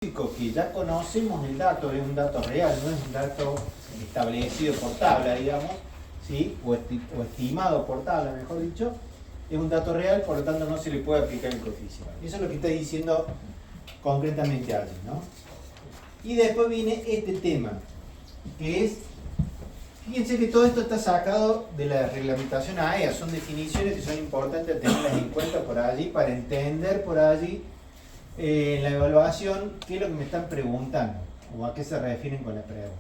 que ya conocemos el dato, es un dato real, no es un dato establecido por tabla, digamos, ¿sí? o estimado por tabla, mejor dicho, es un dato real, por lo tanto no se le puede aplicar el coeficiente. Eso es lo que está diciendo concretamente allí, ¿no? Y después viene este tema, que es, fíjense que todo esto está sacado de la reglamentación AEA, son definiciones que son importantes tenerlas en cuenta por allí, para entender por allí en la evaluación qué es lo que me están preguntando, o a qué se refieren con la pregunta.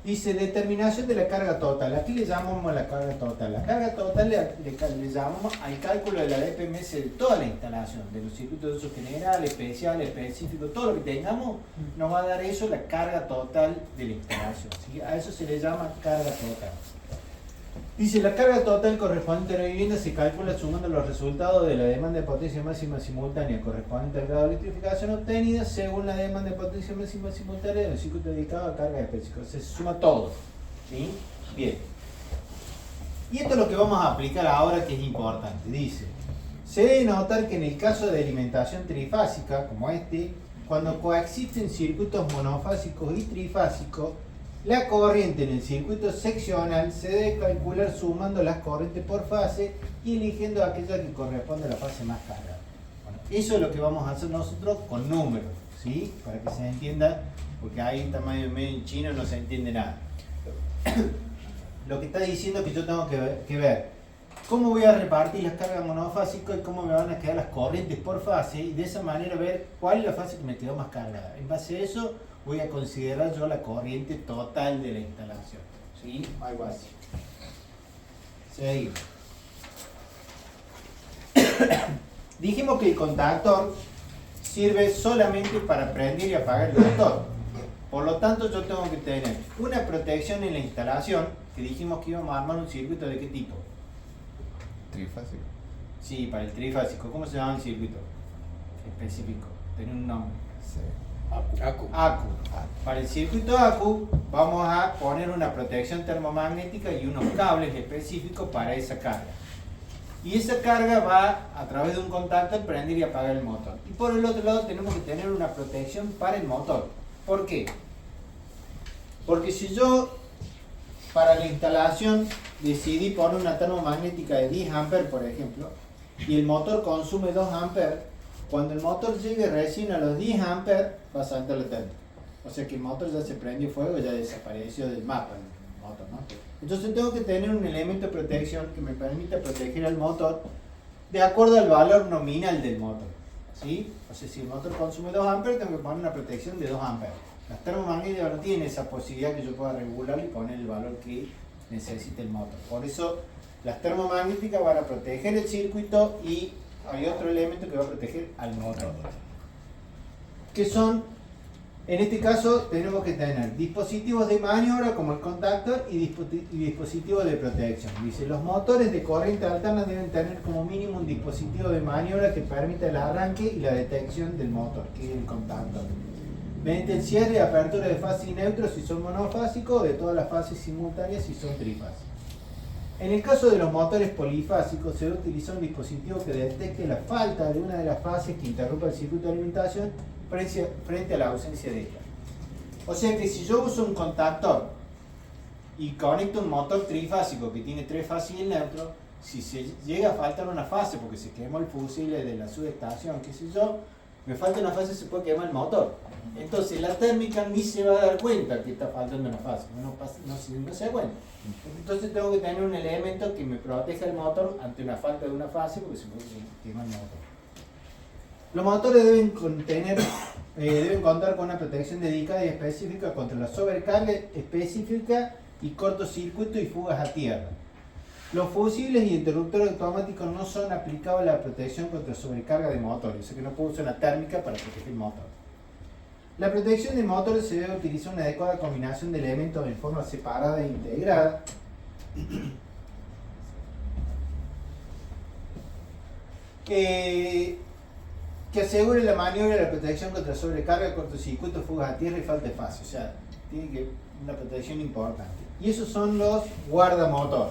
Dice, determinación de la carga total. Aquí le llamamos la carga total. La carga total le llamamos al cálculo de la DPMS de toda la instalación, de los circuitos de uso general, especial, específico, todo lo que tengamos, nos va a dar eso la carga total de la instalación, ¿sí? A eso se le llama carga total. Dice, la carga total correspondiente a la vivienda se calcula sumando los resultados de la demanda de potencia máxima simultánea correspondiente al grado de electrificación obtenida según la demanda de potencia máxima simultánea del circuito dedicado a carga específica. Se suma todo, ¿sí? Bien. Y esto es lo que vamos a aplicar ahora, que es importante. Dice, se debe notar que en el caso de alimentación trifásica, como este, cuando coexisten circuitos monofásicos y trifásicos, la corriente en el circuito seccional se debe calcular sumando las corrientes por fase y eligiendo aquella que corresponde a la fase más cargada. Bueno, eso es lo que vamos a hacer nosotros con números, ¿sí? Para que se entienda, porque ahí está medio en chino, no se entiende nada. Lo que está diciendo es que yo tengo que ver cómo voy a repartir las cargas monofásicas y cómo me van a quedar las corrientes por fase, y de esa manera ver cuál es la fase que me quedó más cargada. En base a eso voy a considerar yo la corriente total de la instalación, ¿sí? Algo así. Seguimos. Dijimos que el contactor sirve solamente para prender y apagar el motor. Por lo tanto, yo tengo que tener una protección en la instalación, que dijimos que íbamos a armar un circuito de qué tipo. Trifásico. Sí, para el trifásico. ¿Cómo se llama el circuito específico? Tiene un nombre. Sí. Acu. ACU. Para el circuito ACU vamos a poner una protección termomagnética y unos cables específicos para esa carga. Y esa carga va a través de un contactor prender y apagar el motor. Y por el otro lado tenemos que tener una protección para el motor. ¿Por qué? Porque si yo para la instalación decidí poner una termomagnética de 10 amperes, por ejemplo, y el motor consume 2 amperes, cuando el motor llegue recién a los 10 amperes va a saltar la térmica. O sea que el motor ya se prendió fuego, ya desapareció del mapa el motor, ¿no? Entonces tengo que tener un elemento de protección que me permita proteger al motor de acuerdo al valor nominal del motor, ¿sí? O sea, si el motor consume 2 amperes, tengo que poner una protección de 2 amperes. Las termomagnéticas no tienen esa posibilidad que yo pueda regular y poner el valor que necesite el motor. Por eso las termomagnéticas van a proteger el circuito y hay otro elemento que va a proteger al motor. Que son, en este caso, tenemos que tener dispositivos de maniobra como el contactor y dispositivos de protección. Dice, los motores de corriente alterna deben tener como mínimo un dispositivo de maniobra que permita el arranque y la detección del motor, que es el contactor. Mediante el cierre y apertura de fase y neutro si son monofásicos, o de todas las fases simultáneas si son trifásicos. En el caso de los motores polifásicos, se debe utilizar un dispositivo que detecte la falta de una de las fases que interrumpa el circuito de alimentación frente a la ausencia de esta. O sea que si yo uso un contactor y conecto un motor trifásico que tiene 3 fases y el neutro, si se llega a faltar una fase porque se quemó el fusible de la subestación, qué sé yo, me falta una fase, se puede quemar el motor. Entonces la térmica ni se va a dar cuenta que está faltando una fase, no se da cuenta. Entonces tengo que tener un elemento que me proteja el motor ante una falta de una fase porque se puede quemar el motor. Los motores deben contar con una protección dedicada y específica contra la sobrecarga específica y cortocircuito y fugas a tierra. Los fusibles y interruptores automáticos no son aplicables a la protección contra sobrecarga de motores, o sea que no puedo usar una térmica para proteger el motor. La protección de motores se debe utilizar una adecuada combinación de elementos en forma separada e integrada. Que asegure la maniobra de la protección contra sobrecarga, cortocircuito, fugas a tierra y falta de fase. O sea, tiene que una protección importante. Y esos son los guardamotor.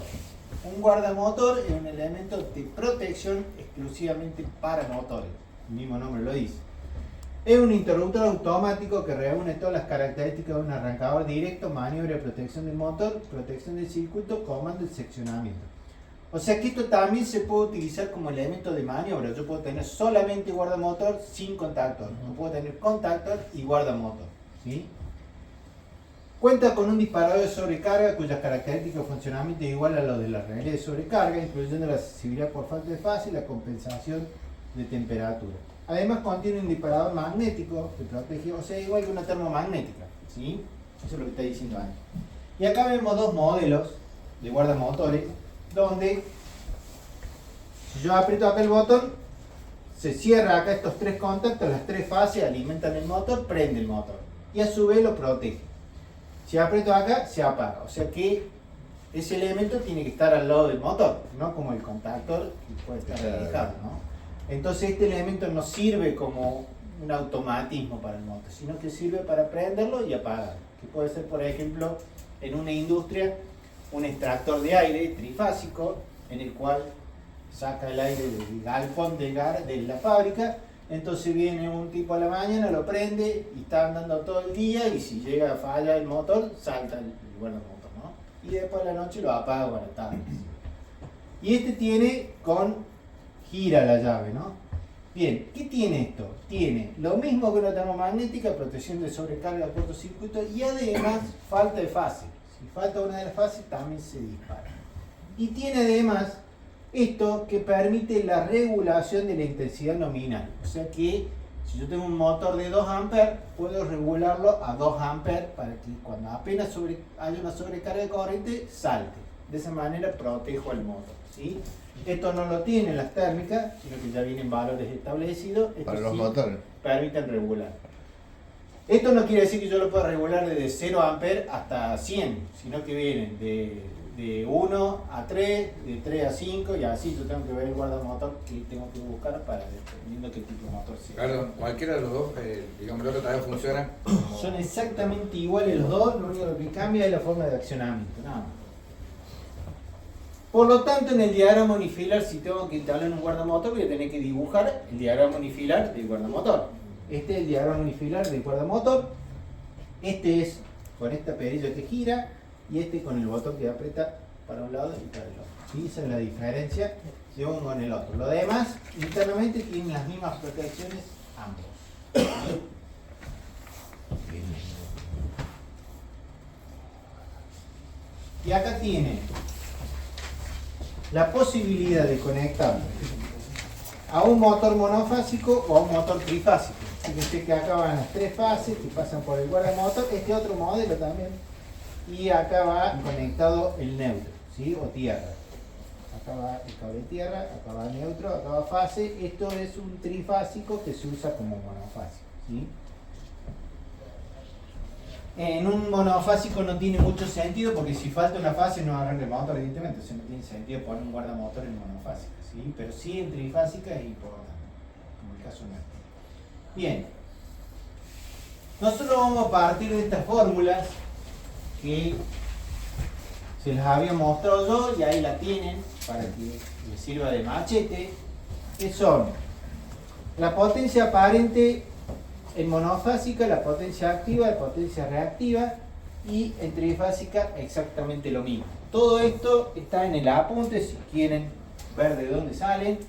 Un guardamotor es un elemento de protección exclusivamente para motores. El mismo nombre lo dice. Es un interruptor automático que reúne todas las características de un arrancador directo, maniobra de protección del motor, protección del circuito, comando y seccionamiento. O sea que esto también se puede utilizar como elemento de maniobra. Yo puedo tener solamente guardamotor sin contactor. No puedo tener contactor y guardamotor. ¿Sí? Cuenta con un disparador de sobrecarga cuyas características de funcionamiento es igual a lo de la relé de sobrecarga, incluyendo la accesibilidad por falta de fase y la compensación de temperatura. Además contiene un disparador magnético que protege, o sea, igual que una termomagnética, ¿sí? Eso es lo que está diciendo antes. Y acá vemos dos modelos de guardamotores, donde si yo aprieto acá el botón, se cierra acá estos tres contactos, las tres fases alimentan el motor, prende el motor y a su vez lo protege. Si aprieto acá, se apaga, o sea que ese elemento tiene que estar al lado del motor, no como el contactor que puede estar alejado, ¿no? Entonces este elemento no sirve como un automatismo para el motor, sino que sirve para prenderlo y apagarlo. Que puede ser, por ejemplo, en una industria, un extractor de aire trifásico, en el cual saca el aire del galpón de la fábrica. Entonces viene un tipo a la mañana, lo prende y está andando todo el día, y si llega a fallar el motor, salta el guardamotor, ¿no? Y después a la noche lo apaga o a la tarde. Y este tiene gira la llave, ¿no? Bien, ¿qué tiene esto? Tiene lo mismo que una termomagnética, protección de sobrecarga, cortocircuito, y además falta de fase. Si falta una de las fases, también se dispara. Y tiene además esto que permite la regulación de la intensidad nominal. O sea que si yo tengo un motor de 2 amperes, puedo regularlo a 2 amperes para que cuando apenas haya una sobrecarga de corriente, salte. De esa manera protejo al motor, ¿sí? Esto no lo tienen las térmicas, sino que ya vienen valores establecidos. Esto Para los sí motores. permiten regular. Esto no quiere decir que yo lo pueda regular desde 0 amperes hasta 100, sino que vienen de 1 a 3, de 3 a 5, y así yo tengo que ver el guardamotor que tengo que buscar para dependiendo qué tipo de motor sea. Claro, cualquiera de los dos, digamos, los que también funcionan. Son exactamente iguales los dos, lo único que cambia es la forma de accionamiento, nada más. Por lo tanto, en el diagrama unifilar, si tengo que instalar un guardamotor, voy a tener que dibujar el diagrama unifilar del guardamotor. Este es el diagrama unifilar del guardamotor. Este es con esta perilla que gira, y este con el botón que aprieta para un lado y para el otro. ¿Sí? Esa es la diferencia de uno con el otro. Lo demás, internamente, tienen las mismas protecciones ambos. Y acá tiene la posibilidad de conectar a un motor monofásico o a un motor trifásico. Fíjense que acá van las tres fases que pasan por el guardamotor, este otro modelo también, y acá va conectado el neutro, ¿sí? O tierra. Acá va el cable tierra, acá va neutro, acá va fase. Esto es un trifásico que se usa como monofásico, ¿sí? En un monofásico no tiene mucho sentido, porque si falta una fase no arranca el motor, evidentemente, entonces no tiene sentido poner un guardamotor en monofásica, ¿sí? Pero sí en trifásica es importante, como el caso nuestro. Bien, nosotros vamos a partir de estas fórmulas que se las había mostrado yo, y ahí la tienen para que les sirva de machete, que son la potencia aparente en monofásica, la potencia activa, la potencia reactiva, y en trifásica exactamente lo mismo. Todo esto está en el apunte si quieren ver de dónde salen.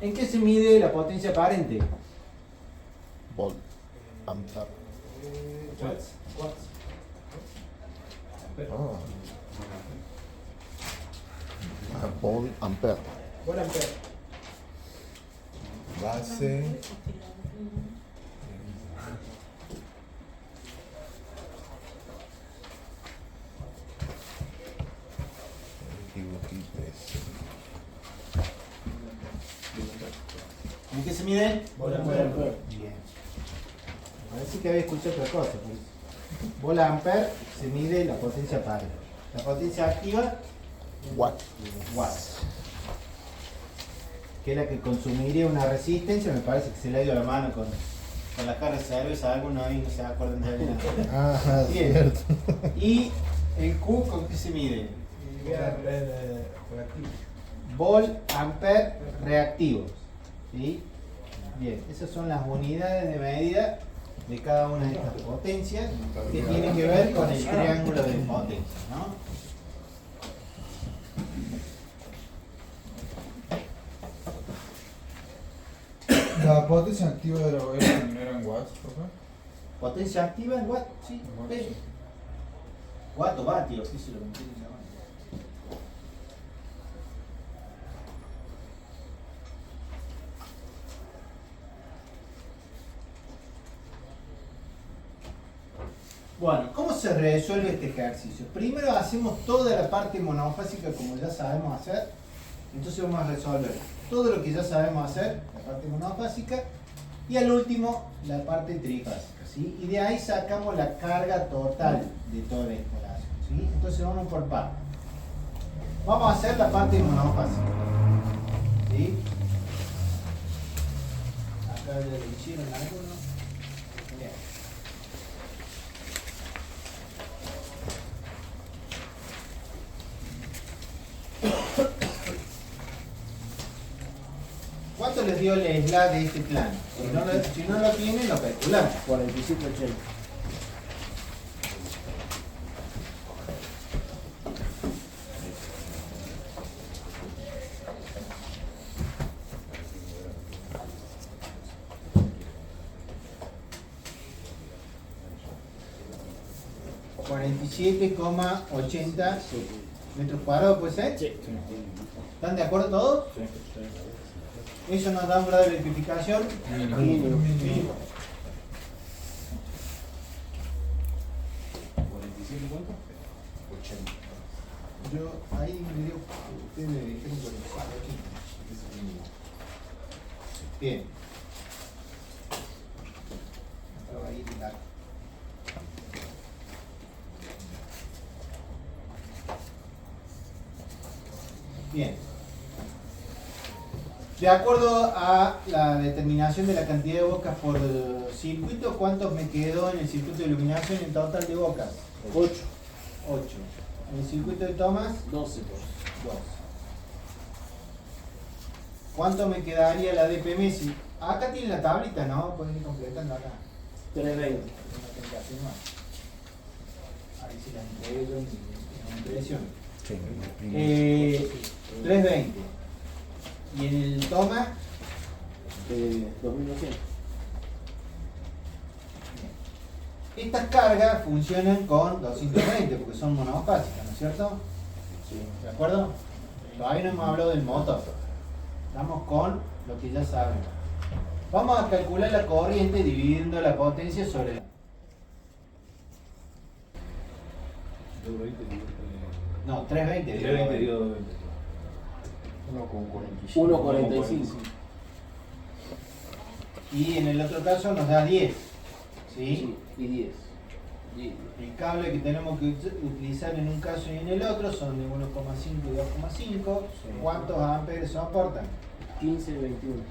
¿En qué se mide la potencia aparente? Volt. Ampere. Oh. Volt. Ampere. Por ampere. Base. ¿En qué se mide? Volt ampere. Bien. Parece que había escuchado otra cosa. Volt ampere se mide la potencia aparente. La potencia activa, Watt. watts. Que es la que consumiría una resistencia. Me parece que se le ha ido la mano con la jarra de cerveza. Algunos ahí no se acuerdan de nada. Ah, Bien. cierto. ¿Y el Q con qué se mide? Reactivo. Volt ampere reactivos. ¿Sí? Bien, esas son las unidades de medida de cada una de estas potencias que tienen que ver con el triángulo de potencias, ¿no? La potencia activa de la hoguera no eran watts, profe. Potencia activa en watt, sí, P. Watt o vatios, sí se lo quieren llamar. Bueno, ¿cómo se resuelve este ejercicio? Primero hacemos toda la parte monofásica como ya sabemos hacer. Entonces vamos a resolver todo lo que ya sabemos hacer, la parte monofásica, y al último la parte trifásica, ¿sí? Y de ahí sacamos la carga total de toda la instalación, ¿sí? Entonces vamos por partes. Vamos a hacer la parte monofásica, ¿sí? Acá ya lo hicieron algunos. Bien. ¿Cuánto les dio el SLA de este plano? Si no lo tienen, lo calculamos. 4780. $47,80 metros cuadrados, ¿puede ser? Sí. ¿Están de acuerdo todos? Eso nos da un grado de electrificación Mínimo. mínimo. ¿47 cuánto? 80. Yo ahí me dio, ustedes me dijeron 45. Bien. Estaba ahí la- Bien. De acuerdo a la determinación de la cantidad de bocas por circuito, ¿cuántos me quedó en el circuito de iluminación en total de bocas? 8. 8. En el circuito de tomas, 12. 2. ¿Cuánto me quedaría la DPM? Si acá tiene la tablita, ¿no? Pueden ir completando acá. 320. No tengo que hacer más. Ahí se la entrego en impresión. Sí, me imprimo. 320. ¿Y en el toma? 2200. Estas cargas funcionan con 220 porque son monofásicas, ¿no es cierto? Sí. ¿De acuerdo? Todavía no hemos hablado del motor. Estamos con lo que ya sabemos. Vamos a calcular la corriente dividiendo la potencia sobre la... No, 320. 320 digo 1.45. Y en el otro caso nos da 10. ¿Sí? Sí. Y 10. Y El cable que tenemos que utilizar en un caso y en el otro son de 1,5 y 2,5. ¿Cuántos amperes soportan? 15 y 21. Bien.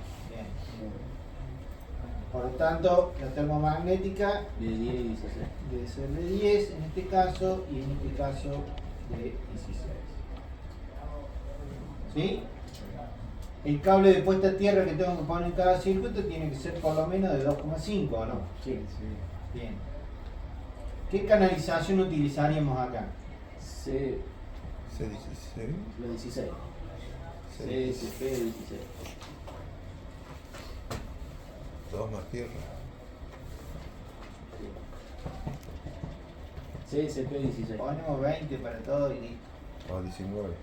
Por lo tanto, la termomagnética De 10 y 16. debe ser de 10 en este caso y en este caso de 16. ¿Sí? El cable de puesta a tierra que tengo que poner en cada circuito tiene que ser por lo menos de 2,5, ¿o no? Sí. Bien. ¿Qué canalización utilizaríamos acá? C. C16. La 16. C16. CSP 16. 2 más tierra. CSP 16. Ponemos 20 para todo y listo. O 19.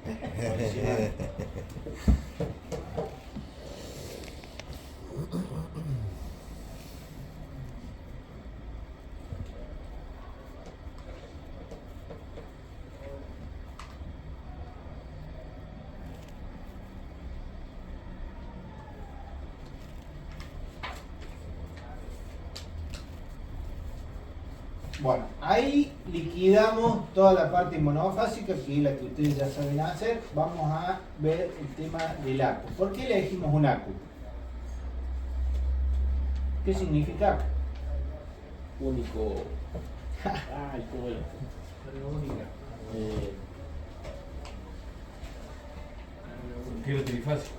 Bueno, ahí liquidamos toda la parte monofásica, que es la que ustedes ya saben hacer. Vamos a ver el tema del ACU. ¿Por qué elegimos un ACU? ¿Qué significa? Único. Ay, cómo era. Quiero trifásico.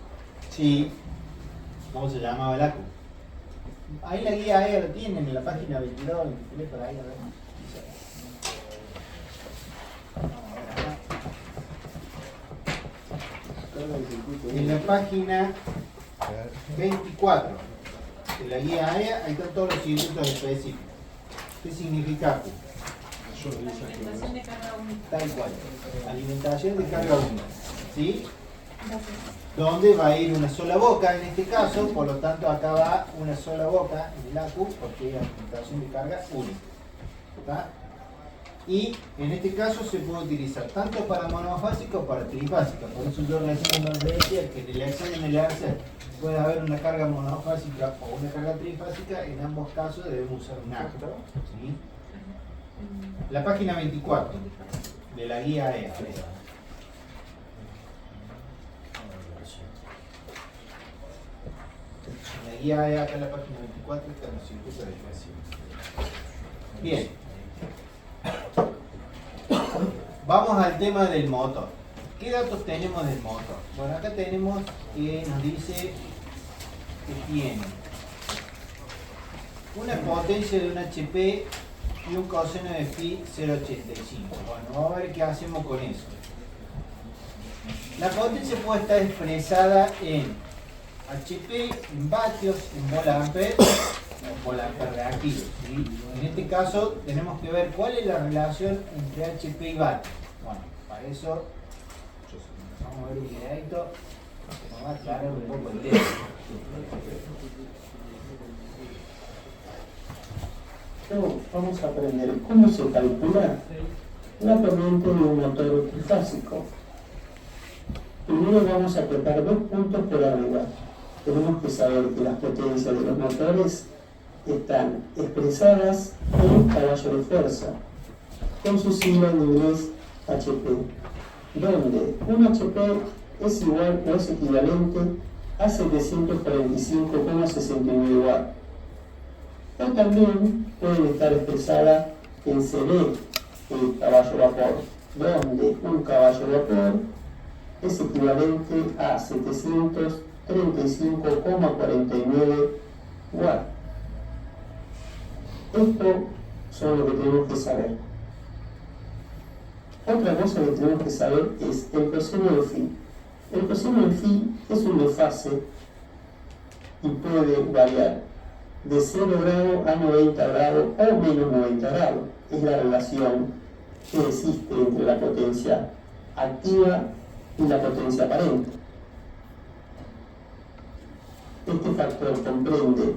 Sí. ¿Cómo se llamaba el ACU? Ahí la guía AEA lo tienen en la página 22, 23, por ahí, a ver. En la página 24 de la guía AEA, ahí están todos los circuitos específicos. ¿Qué significa ACU? Alimentación de carga única. Tal cual. Alimentación de carga única. ¿Sí? Donde va a ir una sola boca en este caso, por lo tanto acá va una sola boca en el ACU porque es alimentación de carga única. ¿Está? Y en este caso se puede utilizar tanto para monofásica como para trifásica. Por eso yo recién nos decía que en el examen en el ARCER puede haber una carga monofásica o una carga trifásica. En ambos casos debemos usar un ACU. ¿Sí? La página 24 de la guía AEA. La guía AEA acá en la página 24 está en los circuitos de específico. Bien. Vamos al tema del motor. ¿Qué datos tenemos del motor? Bueno, acá tenemos que nos dice que tiene una potencia de un HP y un coseno de phi 0.85. Bueno, vamos a ver qué hacemos con eso. La potencia puede estar expresada en HP, en vatios, en volt-ampere o volt-ampere reactivo. ¿Sí? En este caso tenemos que ver cuál es la relación entre HP y vatios. Bueno, para eso vamos a ver un videito que nos va a aclarar un poco el tema. Vamos a aprender cómo se calcula la corriente de un motor trifásico. Primero vamos a apretar 2 puntos por arriba. Tenemos que saber que las potencias de los motores están expresadas en caballo de fuerza, con su sigla en inglés HP, donde un HP es igual o es equivalente a 745,69 watts. O también pueden estar expresadas en CD, el caballo vapor, donde un caballo vapor es equivalente a 735,49 watts. Esto son lo que tenemos que saber. Otra cosa que tenemos que saber es el coseno de phi. El coseno de phi es un desfase y puede variar de 0 grados a 90 grados o menos 90 grados. Es la relación que existe entre la potencia activa y la potencia aparente. Este factor comprende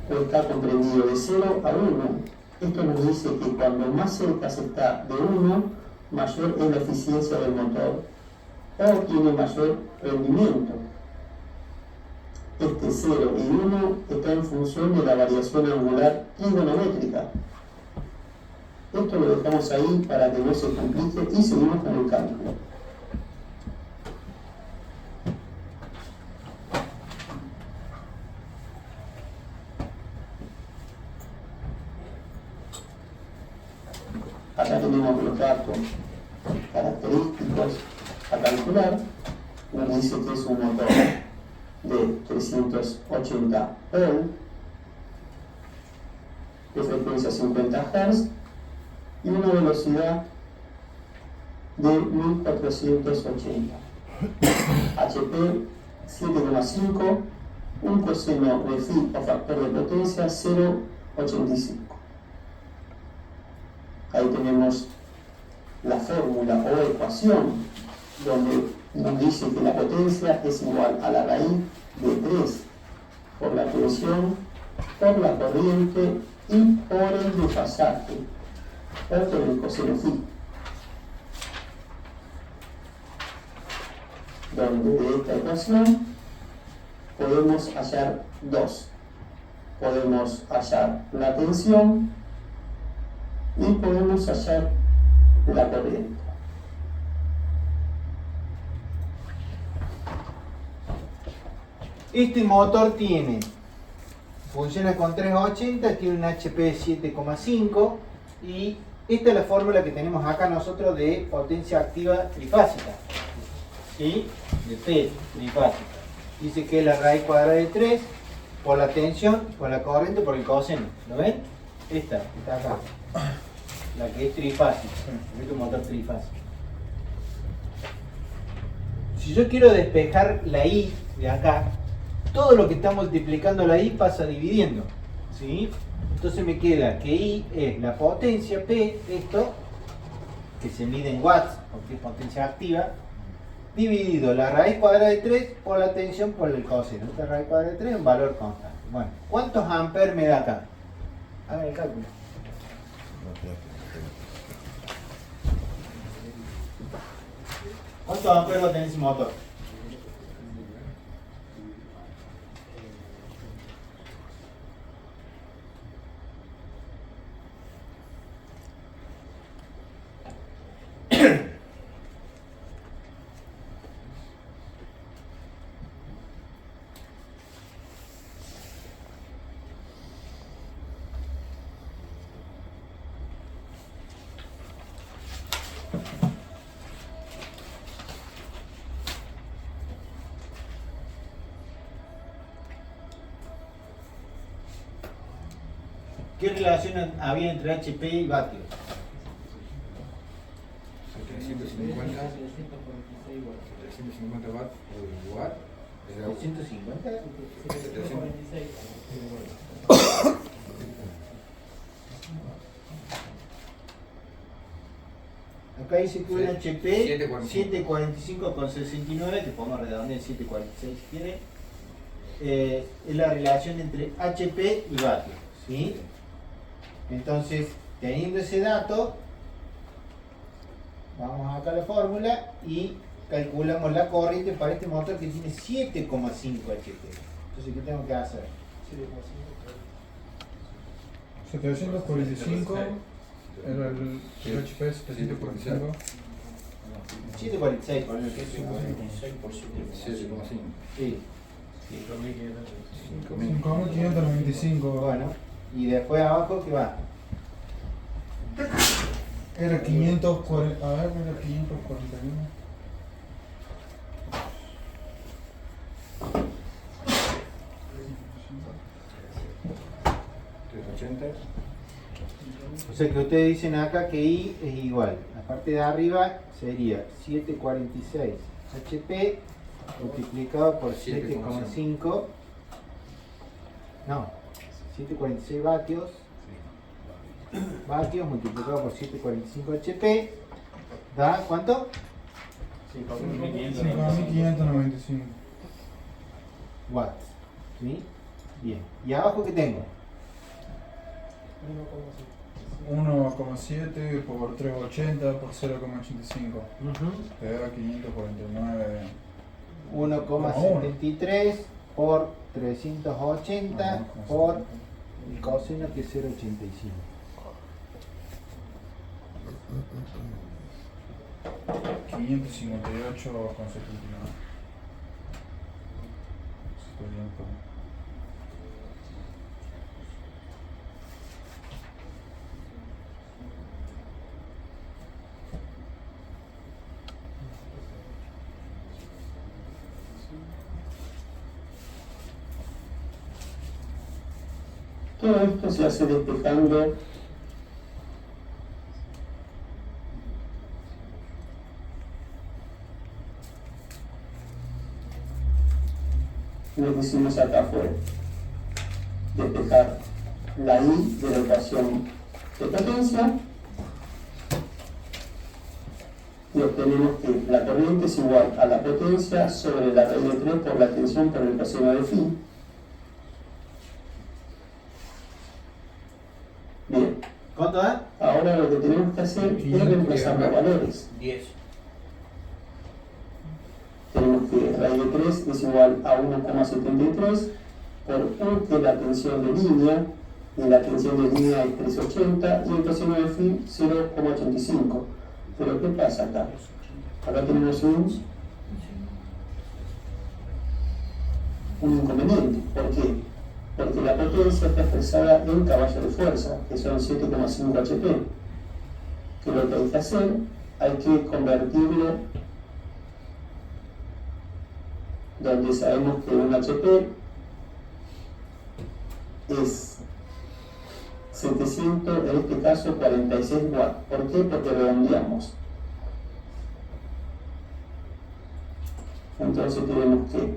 o está comprendido de 0 a 1. Esto nos dice que cuando más cerca se está de 1, mayor es la eficiencia del motor o tiene mayor rendimiento. Este 0 y 1 está en función de la variación angular trigonométrica. Esto lo dejamos ahí para que no se complique y seguimos con el cálculo. Acá tenemos los datos característicos a calcular. Nos dice que es un motor de 380 ohm, de frecuencia 50 Hz y una velocidad de 1480. HP 7,5, un coseno de phi o factor de potencia 0,85. Ahí tenemos la fórmula o ecuación donde nos dice que la potencia es igual a la raíz de 3 por la tensión, por la corriente y por el desfasaje o por el coseno phi, donde de esta ecuación podemos hallar dos. Podemos hallar la tensión y podemos hallar la corriente. Este motor funciona con 380, tiene un HP de 7,5 y esta es la fórmula que tenemos acá nosotros de potencia activa trifásica, ¿sí? De P trifásica. Dice que es la raíz cuadrada de 3 por la tensión, por la corriente, por el coseno. ¿Lo ven? Esta está acá. La que es trifásica. Es un motor trifásico. Si yo quiero despejar la I de acá, todo lo que está multiplicando la I pasa dividiendo. ¿Sí? Entonces me queda que I es la potencia P, esto, que se mide en watts, porque es potencia activa, dividido la raíz cuadrada de 3 por la tensión por el coseno. Esta raíz cuadrada de 3 es un valor constante. Bueno, ¿cuántos amperes me da acá? Hagan el cálculo. ¿Cuántos amperes va a tener ese motor? ¿Qué relación había entre HP y vatios? 750 watts por watt era 150. 746. Acá dice que un HP 745. 745,69, que podemos redondear en 746 si quiere. Es la relación entre HP y vatios. ¿Sí? Entonces, teniendo ese dato, vamos acá a la fórmula y calculamos la corriente para este motor que tiene 7,5 HP. Entonces, ¿qué tengo que hacer? 745 era el HP 745. 746, por ejemplo. 7,5. Sí. 5595. Bueno, y después abajo, ¿qué va? Era 540. A ver, era 541. O sea que ustedes dicen acá que I es igual. La parte de arriba sería 746 HP multiplicado por 7,5. No, 746 vatios. Vatios multiplicado por 745 HP. ¿Da cuánto? 5595. Watts. ¿Sí? Bien. ¿Y abajo qué tengo? 1,7 por 380 por 0,85. Te da 549. 1,73 por 380 por el coseno que es 0,85. 558,79. Todo esto se hace despejando lo que hicimos acá fue despejar la I de la ecuación de potencia y obtenemos que la corriente es igual a la potencia sobre la raíz de 3 por la tensión por el coseno de phi. Bien, ¿Cuánto da? ahora lo que tenemos que hacer es reemplazar los valores. 10. Tenemos que raíz de 3 es igual a 1,73 por U, que es la tensión de línea, y la tensión de línea es 380 y el coseno de phi 0,85. Pero ¿qué pasa acá? Acá tenemos un inconveniente. ¿Por qué? Porque la potencia está expresada en caballos de fuerza, que son 7,5 HP. Que lo que hay que hacer, hay que convertirlo donde sabemos que un HP es 700, en este caso 46 watts. ¿Por qué? Porque redondeamos. Entonces tenemos que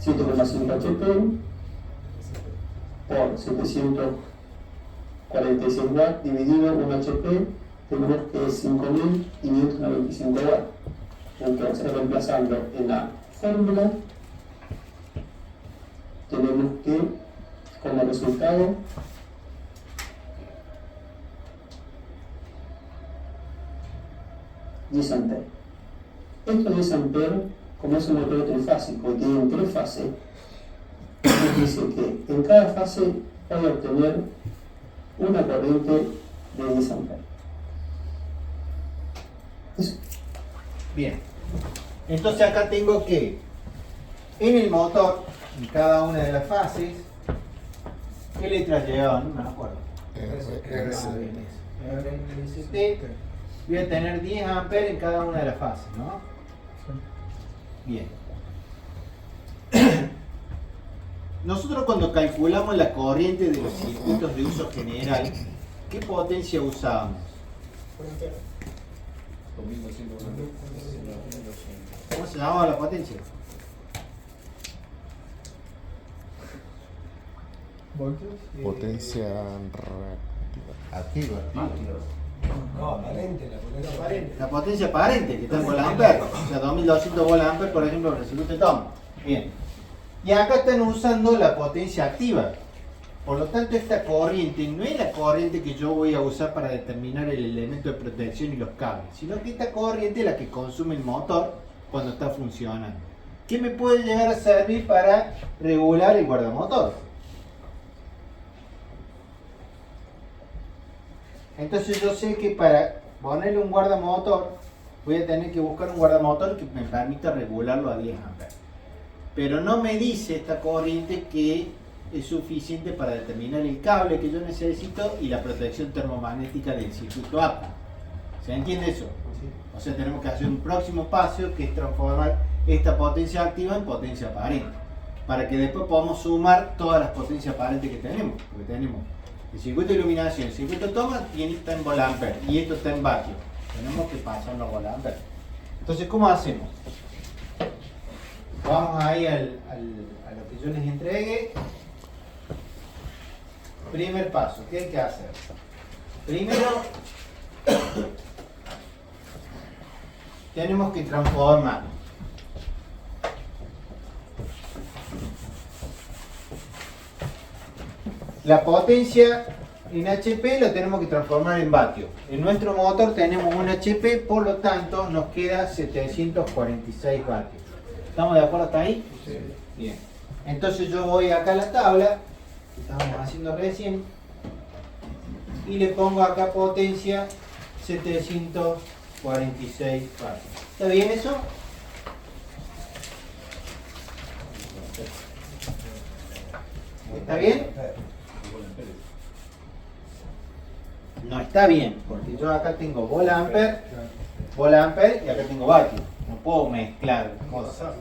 7,5 HP por 746 watts dividido 1 HP, tenemos que es 5.595 watts. Entonces, reemplazando en la fórmula, tenemos que, como resultado, $10 amperes. Estos 10 amperes, como es un motor trifásico y tiene 3 fases, nos dice que en cada fase voy a obtener una corriente de 10 amperes. Eso. Bien. Entonces acá tengo que en el motor, en cada una de las fases, ¿qué letras llevaban? No me acuerdo. RST. Voy a tener 10 amperes en cada una de las fases, ¿no? Bien. Nosotros cuando calculamos la corriente de los circuitos de uso general, ¿qué potencia usábamos? ¿Cómo se llamaba la potencia? ¿Voltios? Potencia Activa. No, aparente, la potencia aparente. La potencia aparente, que está en volt-ampere. O sea, 2200 volt-ampere, por ejemplo, en el circuito de toma. Bien. Y acá están usando la potencia activa. Por lo tanto, esta corriente no es la corriente que yo voy a usar para determinar el elemento de protección y los cables, sino que esta corriente es la que consume el motor cuando está funcionando. ¿Qué me puede llegar a servir para regular el guardamotor? Entonces yo sé que para ponerle un guardamotor voy a tener que buscar un guardamotor que me permita regularlo a 10 amperes. Pero no me dice esta corriente que es suficiente para determinar el cable que yo necesito y la protección termomagnética del circuito APA. ¿Se entiende eso? O sea, tenemos que hacer un próximo paso que es transformar esta potencia activa en potencia aparente, para que después podamos sumar todas las potencias aparentes que tenemos. Porque tenemos el circuito de iluminación, el circuito de toma está en volt-ampere y esto está en vatio. Tenemos que pasarlo a volt-ampere. Entonces, ¿cómo hacemos? Vamos ahí a lo que yo les entregué. Primer paso, ¿qué hay que hacer? Primero, tenemos que transformar la potencia en HP, la tenemos que transformar en vatio. En nuestro motor tenemos un HP, por lo tanto nos queda 746 vatios. ¿Estamos de acuerdo hasta ahí? Sí. Bien. Entonces yo voy acá a la tabla que estábamos haciendo recién y le pongo acá potencia 746 vatios. ¿Está bien eso? ¿Está bien? No está bien, porque yo acá tengo volt-ampere y acá tengo vatio. No puedo mezclar cosas.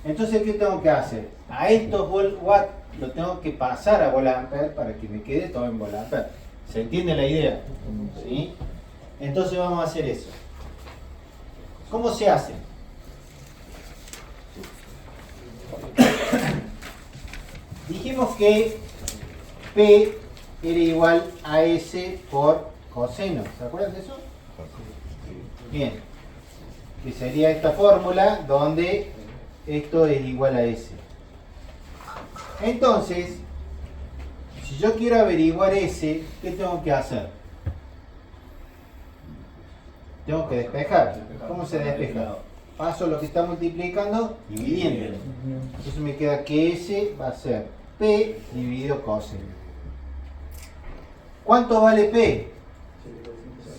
Entonces, ¿qué tengo que hacer? A estos watt lo tengo que pasar a volt-ampere para que me quede todo en volt-ampere. ¿Se entiende la idea? ¿Sí? Entonces vamos a hacer eso. ¿Cómo se hace? Dijimos que P era igual a S por coseno. ¿Se acuerdan de eso? Bien. Que sería esta fórmula donde esto es igual a S. Entonces, si yo quiero averiguar S, ¿qué tengo que hacer? Tengo que despejar. ¿Cómo se despeja? Paso lo que está multiplicando, dividiendo. Entonces me queda que S va a ser P dividido coseno. ¿Cuánto vale P?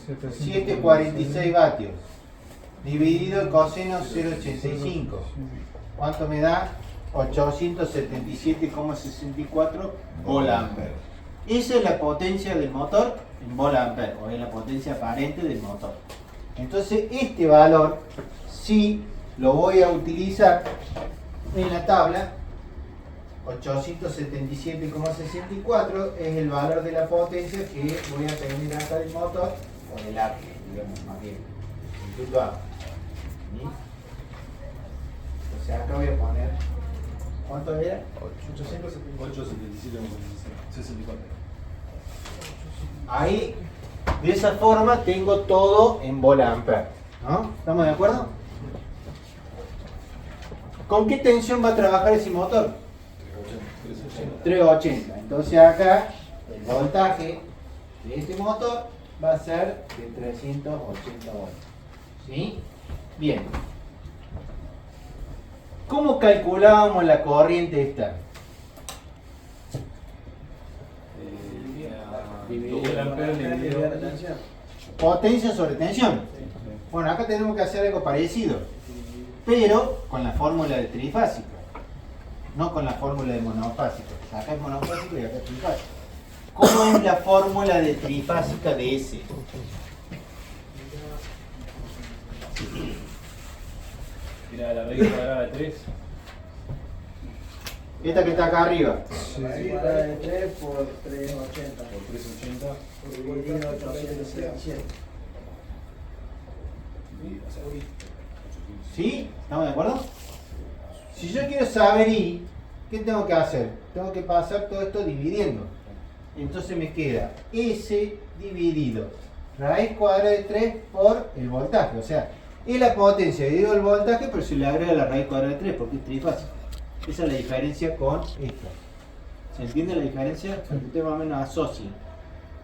746 vatios. Dividido el coseno 0,85. ¿Cuánto me da? 877,64 volt-ampere. Esa es la potencia del motor en volt-ampere, o es la potencia aparente del motor. Entonces este valor sí lo voy a utilizar en la tabla 877,64 es el valor de la potencia que voy a tener acá del motor, o del arco, digamos más bien. Circuito A. ¿Sí? Entonces acá voy a poner, ¿cuánto era? 877,64. Ahí, de esa forma tengo todo en volt-ampere, ¿no? ¿Estamos de acuerdo? ¿Con qué tensión va a trabajar ese motor? 380. Entonces acá el voltaje de este motor va a ser de 380 voltios. ¿Sí? Bien. ¿Cómo calculábamos la corriente externa? Potencia sobre tensión. Bueno, acá tenemos que hacer algo parecido, pero con la fórmula de trifásico, no con la fórmula de monofásico. Acá es monofásico y acá es trifásico. ¿Cómo es la fórmula de trifásica de S? Mira, la raíz cuadrada de 3. Esta que está acá arriba. Sí, cuadrada de 3 por 380. Por 380. Dividido 877. ¿Sí? ¿Estamos de acuerdo? Si yo quiero saber I, ¿qué tengo que hacer? Tengo que pasar todo esto dividiendo. Entonces me queda S dividido raíz cuadrada de 3 por el voltaje. O sea, es la potencia dividido el voltaje, pero se le agrega la raíz cuadrada de 3 porque es trifásico. Esa es la diferencia con esto. ¿Se entiende la diferencia? Usted más o menos asocia.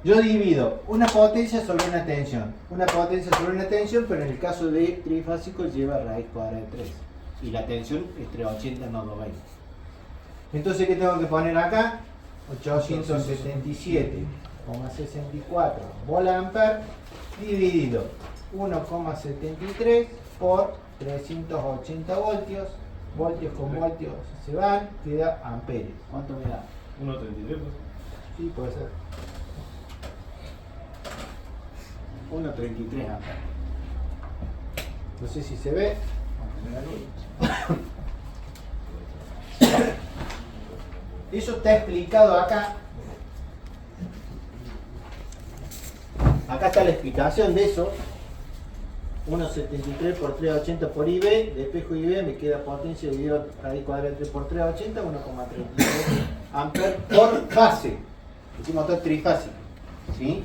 Yo divido una potencia sobre una tensión. Una potencia sobre una tensión, pero en el caso de trifásico lleva raíz cuadrada de 3. Y la tensión es 380, no 220. Entonces, ¿qué tengo que poner acá? 877,64 volt-ampere dividido 1,73 por 380 voltios. Voltios con voltios se van, queda amperes. ¿Cuánto me da? 1.33. Sí, puede ser. 1,33 amperes. No sé si se ve. Eso está explicado acá. Acá está la explicación de eso. 1,73 por 380 por IB, de espejo IB me queda potencia dividido raíz cuadrada de 3 por 380, 1,33 amperes por fase. Es un motor trifásico. ¿Sí?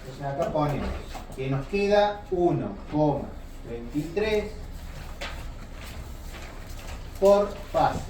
Entonces acá ponemos que nos queda 1,33 por fase.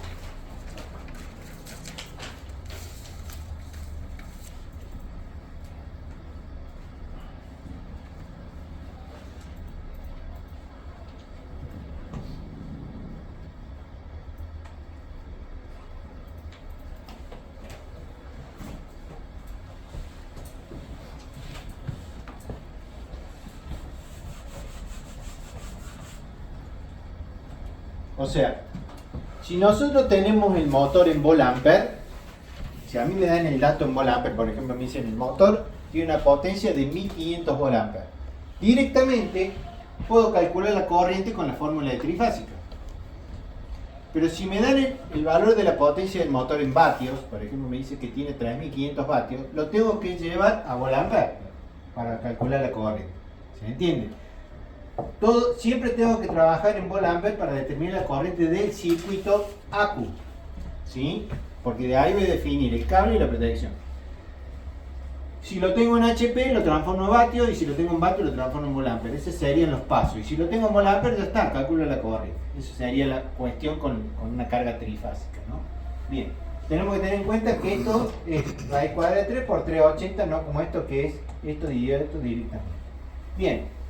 O sea, si nosotros tenemos el motor en volt-ampere, si a mí me dan el dato en volt-ampere, por ejemplo, me dicen el motor tiene una potencia de 1500 volt-ampere, directamente puedo calcular la corriente con la fórmula de trifásica. Pero si me dan el valor de la potencia del motor en vatios, por ejemplo, me dice que tiene 3500 vatios, lo tengo que llevar a volt-ampere para calcular la corriente. ¿Se entiende? Siempre tengo que trabajar en volt-ampere para determinar la corriente del circuito ACU, ¿sí? Porque de ahí voy a definir el cable y la protección. Si lo tengo en HP lo transformo en vatios, y si lo tengo en vatios lo transformo en volt-ampere. Esos serían los pasos. Y si lo tengo en volt-ampere ya está, calculo la corriente. Eso sería la cuestión con una carga trifásica, ¿no? Bien, tenemos que tener en cuenta que esto es raíz cuadrada de 3 por 380, no como esto que es esto dividido esto directamente. Bien.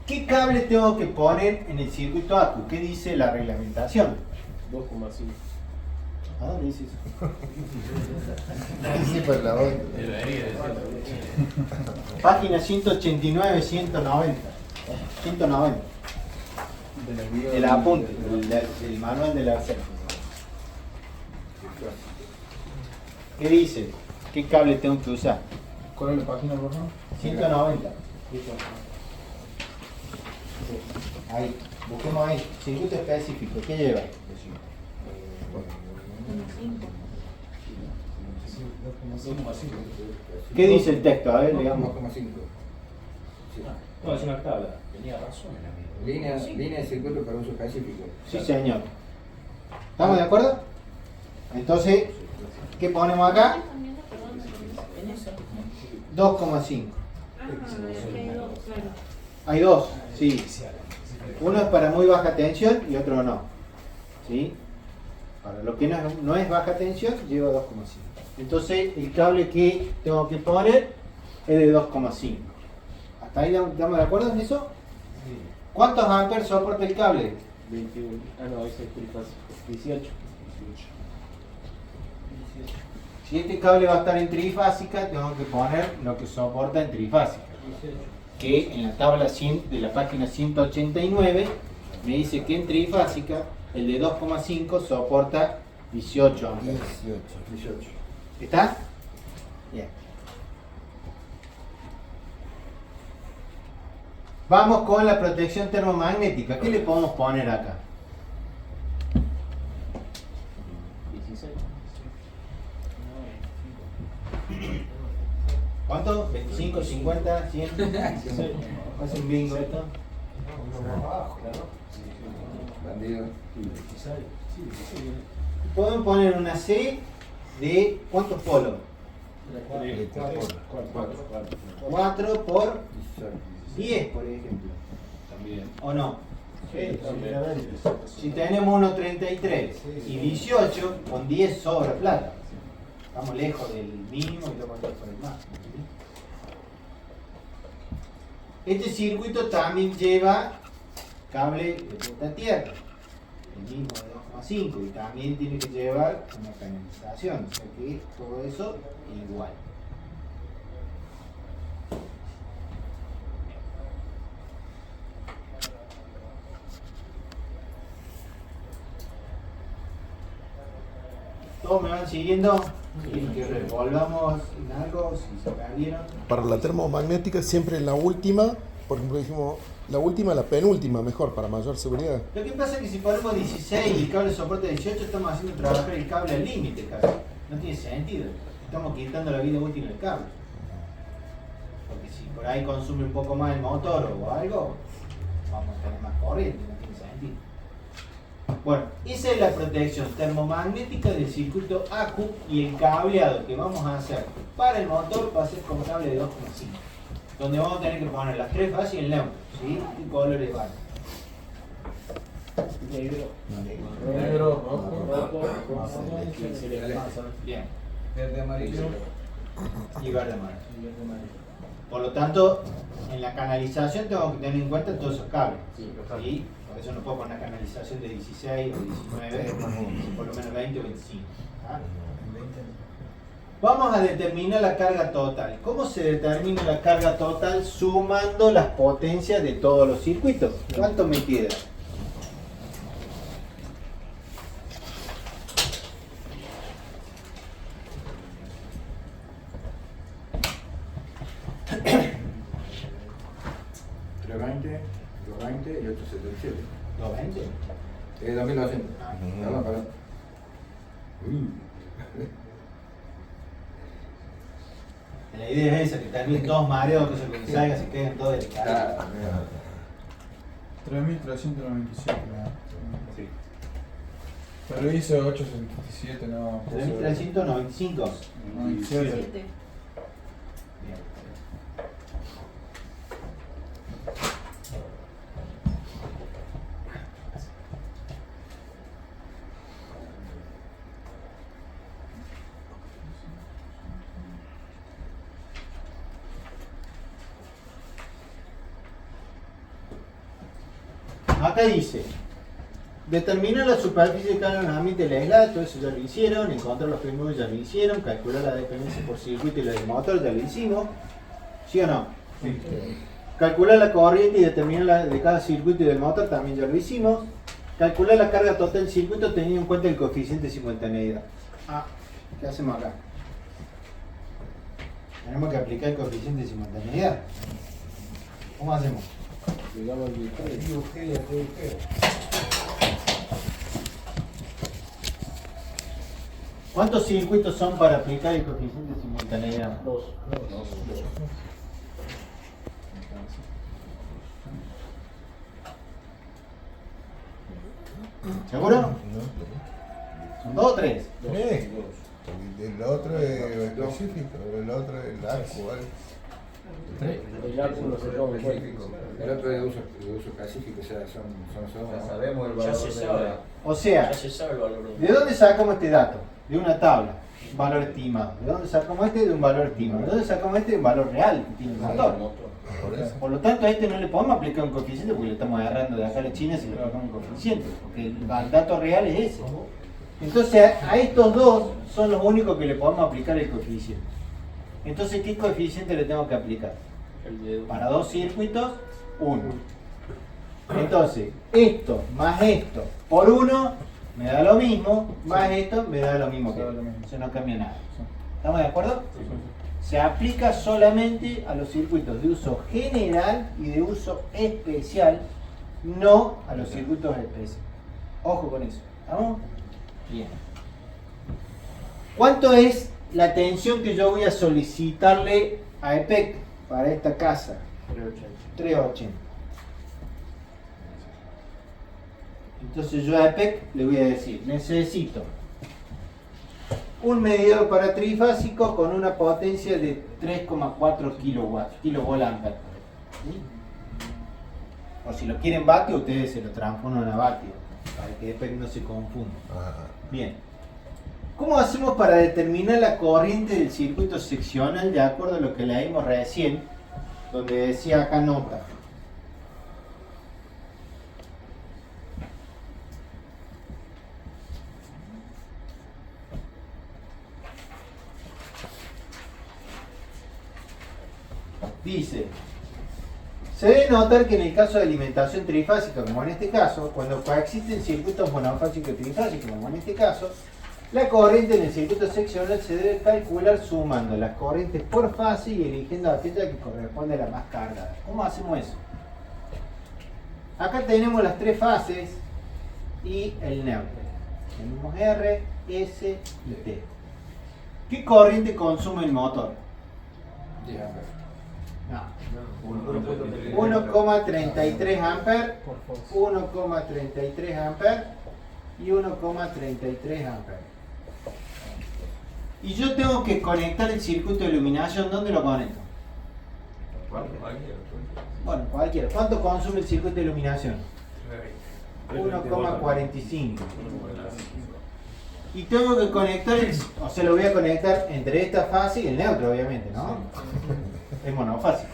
¿Qué cable tengo que poner en el circuito ACU? ¿Qué dice la reglamentación? 2,5. ¿A dónde dice eso? Sí, pues la otra. Debería decir. Página 189, 190. 190. El apunte, el manual de la CEP. ¿Qué dice? ¿Qué cable tengo que usar? ¿Cuál es la página, por favor? 190. Ahí, busquemos ahí. Circuito específico, ¿qué lleva? ¿Qué dice el texto? A ver, digamos. 2,5. Sí. No, es una tabla. Tenía razón. Línea de circuito para uso específico. Sí, señor. ¿Estamos de acuerdo? Entonces, ¿qué ponemos acá? 2,5. Hay dos, sí. Uno es para muy baja tensión y otro no. ¿Sí? Para lo que no es baja tensión, lleva 2,5. Entonces, el cable que tengo que poner es de 2,5. ¿Hasta ahí estamos de acuerdo en eso? ¿Cuántos amperes soporta el cable? 21. Ah, no, ese es trifásico. 18. Si este cable va a estar en trifásica, tengo que poner lo que soporta en trifásica. Que en la tabla 100 de la página 189 me dice que en trifásica el de 2,5 soporta 18 amperes. 18. ¿Está? Bien. Vamos con la protección termomagnética. ¿Qué le podemos poner acá? 16. ¿Cuánto? ¿25, 50, 100? Hace un bingo esto. Bandido. Podemos poner una serie de ¿cuántos polos? 4 por 10, por ejemplo. También. ¿O no? También. Si tenemos 1,33 y 18, con 10 sobra plata. Estamos lejos del mínimo y estamos lejos del máximo. Este circuito también lleva cable de punta a tierra, el mismo de 2,5, y también tiene que llevar una canalización, o sea que todo eso igual. ¿Todos me van siguiendo? ¿Quieren que revolvamos en algo? Si se perdieron. Para la termomagnética siempre la última, por ejemplo dijimos la última, la penúltima, mejor, para mayor seguridad. Lo que pasa es que si ponemos 16 y el cable soporta 18, estamos haciendo trabajar el cable al límite casi. No tiene sentido. Estamos quitando la vida útil del cable. Porque si por ahí consume un poco más el motor o algo, vamos a tener más corriente, no tiene sentido. Bueno, esa es la protección termomagnética del circuito ACU, y el cableado que vamos a hacer para el motor va a ser con cable de 2,5, donde vamos a tener que poner las tres fases y el neutro, ¿sí? Y colores van. Negro. Negro, Bien. Verde, amarillo. Y verde amarillo. Por lo tanto, en la canalización tengo que tener en cuenta todos esos cables. Sí, ¿Sí? Por eso no puedo poner una canalización de 16 o 19, por lo menos 20 o 25. ¿Ah? Vamos a determinar la carga total. ¿Cómo se determina la carga total? Sumando las potencias de todos los circuitos. ¿Cuánto me queda? $320 y 877. 220. 2200. Perdón, perdón. La idea es esa, que terminen todos mareados, que se salga, se queden todos del Claro. 3.397, ¿no? Sí. Pero hice 877, no. 3.395. 97. Acá dice, determinar la superficie de cada unidad del aislado, todo eso ya lo hicieron, encontrar los primos ya lo hicieron, calcular la dependencia por circuito y la del motor ya lo hicimos, ¿sí o no? Sí. Calcular la corriente y determinar la de cada circuito y del motor también ya lo hicimos. Calcular la carga total del circuito teniendo en cuenta el coeficiente de simultaneidad. Ah, ¿qué hacemos acá? Tenemos que aplicar el coeficiente de simultaneidad. ¿Cómo hacemos? Digamos el B3. ¿Cuántos circuitos son para aplicar el coeficiente de simultaneidad? Dos. ¿Seguro? ¿Son 2 o 3? Tres. El otro es específico, el otro es el ACU, ¿vale? El árbol se toma en cuenta. Específico. El otro es de uso específico, o sea, son Ya sabemos el valor. Ya se sabe. O sea, Ya se sabe el valor. ¿de dónde sacamos este dato? De una tabla, un valor estimado. ¿De dónde sacamos este? De un valor estimado. ¿De dónde sacamos este? De un valor real que tiene el motor. Por eso. Por lo tanto, a este no le podemos aplicar un coeficiente porque le estamos agarrando de acá a la China si le aplicamos un coeficiente, porque el dato real es ese. Entonces, a estos dos son los únicos que le podemos aplicar el coeficiente. Entonces, ¿qué coeficiente le tengo que aplicar? Para dos circuitos, 1. Entonces, esto más esto por 1 me da lo mismo, más esto me da lo mismo que esto. Eso no cambia nada. ¿Estamos de acuerdo? Se aplica solamente a los circuitos de uso general y de uso especial, no a los circuitos especiales. Ojo con eso. ¿Estamos? Bien. ¿Cuánto es la tensión que yo voy a solicitarle a EPEC para esta casa? 380. Entonces yo a EPEC le voy a decir, necesito un medidor para trifásico con una potencia de 3,4 kilovolt-ampere. ¿Sí? O si lo quieren vatio, ustedes se lo transforman a vatio, para que EPEC no se confunda. Bien. ¿Cómo hacemos para determinar la corriente del circuito seccional de acuerdo a lo que leímos recién, donde decía acá nota? Dice, se debe notar que en el caso de alimentación trifásica, como en este caso, cuando coexisten circuitos monofásicos y trifásicos, como en este caso, la corriente en el circuito seccional se debe calcular sumando las corrientes por fase y eligiendo aquella que corresponde a la más cargada. ¿Cómo hacemos eso? Acá tenemos las tres fases y el neutro. Tenemos R, S y T. ¿Qué corriente consume el motor? 10 amperes. No. 1,33 amperes, 1,33 amperes y 1,33 amperes. Y yo tengo que conectar el circuito de iluminación. ¿Dónde lo conecto? Bueno, cualquiera. ¿Cuánto consume el circuito de iluminación? 1,45. Y tengo que conectar, o sea, lo voy a conectar entre esta fase y el neutro, obviamente, ¿no? Es monofásico.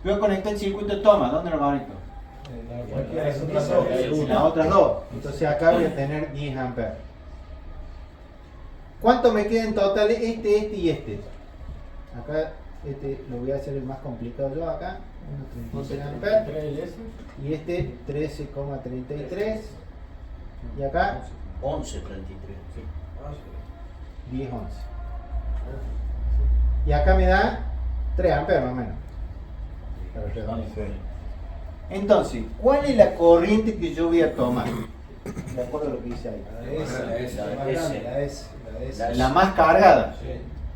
Voy a conectar el circuito toma. ¿Dónde lo conecto? En las otras dos. Entonces acá voy a tener 10 amperes. ¿Cuánto me queda en total? Este y este. Acá lo voy a hacer el más complicado yo acá. 1,33 amperes. Y este 13,33. Y acá 11.33. 10, 11. Y acá me da 3 amperes más o menos. Entonces, ¿cuál es la corriente que yo voy a tomar? De acuerdo a lo que dice ahí. La más cargada.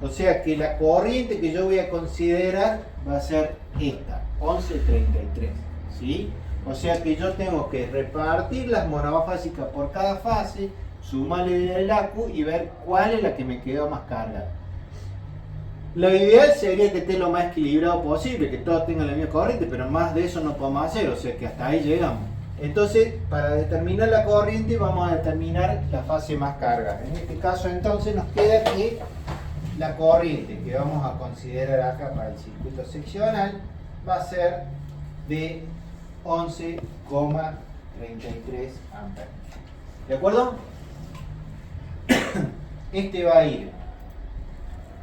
O sea que la corriente que yo voy a considerar va a ser esta, 1133. ¿Sí? O sea que yo tengo que repartir las monofásicas por cada fase, sumarle el ACU y ver cuál es la que me quedó más cargada. Lo ideal sería que esté lo más equilibrado posible, que todos tengan la misma corriente, pero más de eso no podemos hacer, o sea que hasta ahí llegamos. Entonces, para determinar la corriente vamos a determinar la fase más cargada. En este caso entonces nos queda que la corriente que vamos a considerar acá para el circuito seccional va a ser de 11,33 amperes. ¿De acuerdo? Este va a ir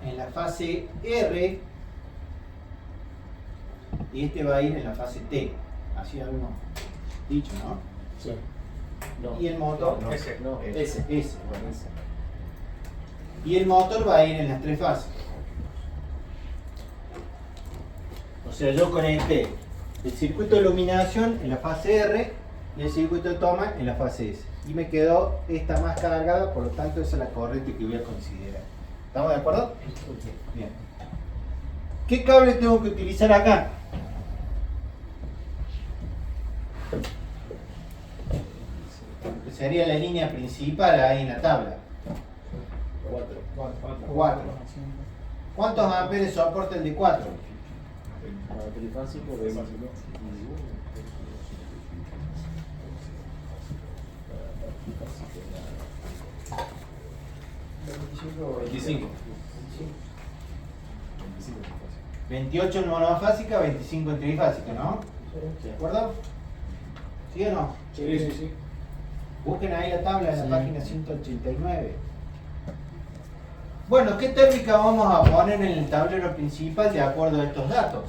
en la fase R y este va a ir en la fase T. Así habíamos dicho, ¿no? Sí. No. Y el motor, No, ese. No, ese. Y el motor va a ir en las tres fases. O sea, yo conecté el circuito de iluminación en la fase R y el circuito de toma en la fase S. Y me quedó esta más cargada, por lo tanto esa es la corriente que voy a considerar. ¿Estamos de acuerdo? Bien. ¿Qué cable tengo que utilizar acá? Sería la línea principal ahí en la tabla. 4. ¿Cuántos amperes soporta el de 4? Para trifásico, 20. Veinticinco. 28 en monofásica, 25 en trifásica, ¿no? ¿De acuerdo? ¿Sí o no? Sí. Busquen ahí la tabla en la página 189. Bueno, ¿qué térmica vamos a poner en el tablero principal de acuerdo a estos datos?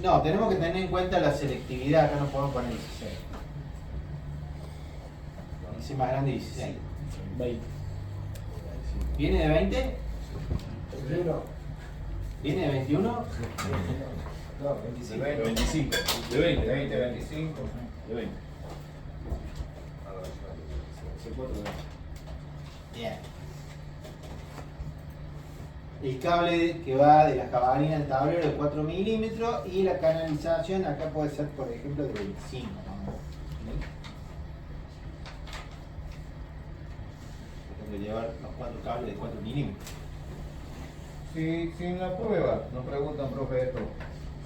No, tenemos que tener en cuenta la selectividad, acá no podemos poner 16. Dice más grande 16. 20. ¿Viene de 20? ¿Viene de 21? No, 25. De 25. De 20. De 20, 25. De 20. Bien. El cable que va de la jabalina al tablero de 4 milímetros y la canalización acá puede ser, por ejemplo, de 25. ¿No? Tengo que llevar los 4 cables de 4 milímetros. Si en la prueba nos preguntan, profe, esto,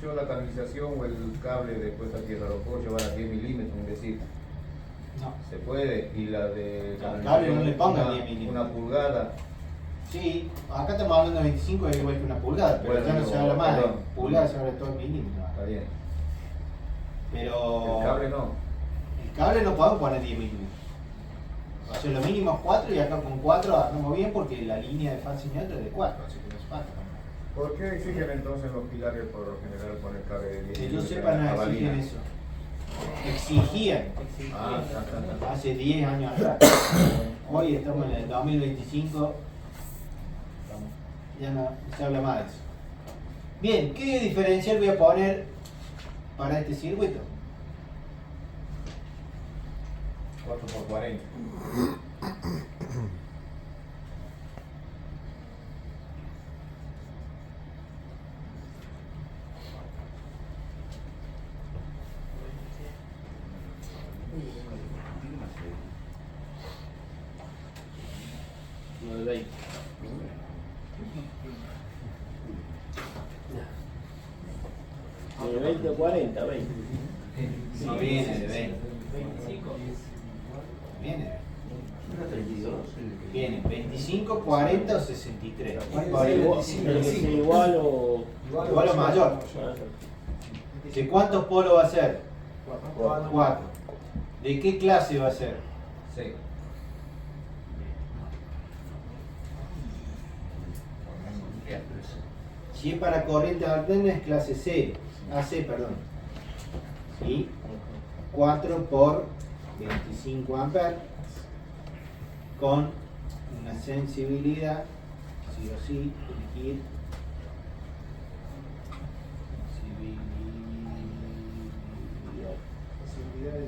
yo la canalización o el cable después a tierra lo puedo llevar a 10 milímetros, es decir, No. se puede, y la de Al cable no le pongan 10 una milímetros. pulgada. Sí, acá estamos hablando de 25, es igual que una pulgada, pero Bueno, ya no se habla más de perdón. pulgada, se habla de todo el milímetro. Está bien. Pero El cable no. el cable no podemos poner 10 milímetros. O sea, lo mínimo es 4 y acá con 4 hacemos bien porque la línea de fase neutra es de 4, así que no es falta. ¿Por qué exigen entonces los pilares por lo general poner cable de 10 Que yo milímetros sepa, en la no exigen jabalina? eso. Exigían Ah, está. hace 10 años atrás. Hoy estamos en el 2025, ya no se habla más de eso. Bien, ¿qué diferencial voy a poner para este circuito? 4 por 40. No de 20. De 20 a 40, 20. No viene de 20. 25. Viene de 20. Viene 25, 40 o 63. ¿Cuál va a ir? Tiene que ser igual o. Igual o mayor. ¿De cuántos polos va a ser? 4. ¿De qué clase va a ser? 6. Si es para corrientes alternas es clase C, AC, perdón. ¿Sí? 4 por 25 amperes con una sensibilidad, sí o sí, elegir sensibilidad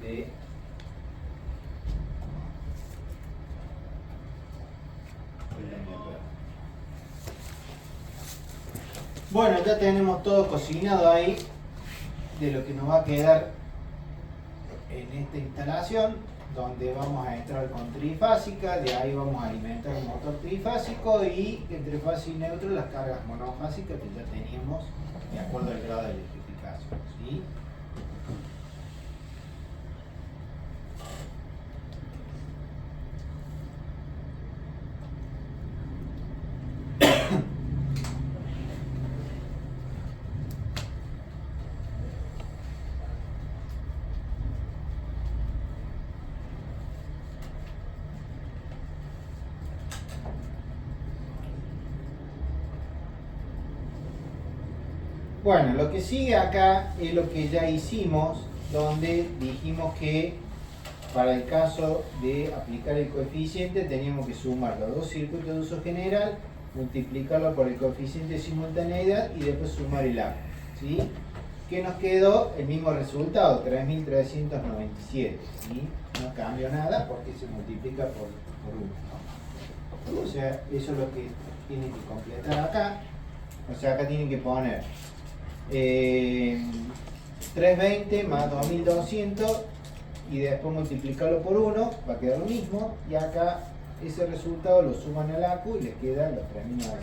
de Bueno, ya tenemos todo cocinado ahí de lo que nos va a quedar en esta instalación, donde vamos a entrar con trifásica, de ahí vamos a alimentar el motor trifásico y entre fase y neutro las cargas monofásicas que ya teníamos de acuerdo al grado de electrificación. ¿Sí? Bueno, lo que sigue acá es lo que ya hicimos, donde dijimos que para el caso de aplicar el coeficiente teníamos que sumar los dos circuitos de uso general, multiplicarlo por el coeficiente de simultaneidad y después sumar el agua, ¿sí? Que nos quedó el mismo resultado, 3.397, ¿sí? No cambió nada porque se multiplica por 1, ¿no? O sea, eso es lo que tienen que completar acá. O sea, acá tienen que poner 320 más 2200 y después multiplicarlo por 1, va a quedar lo mismo. Y acá ese resultado lo suman al ACU y les quedan los 3.900, 3.300.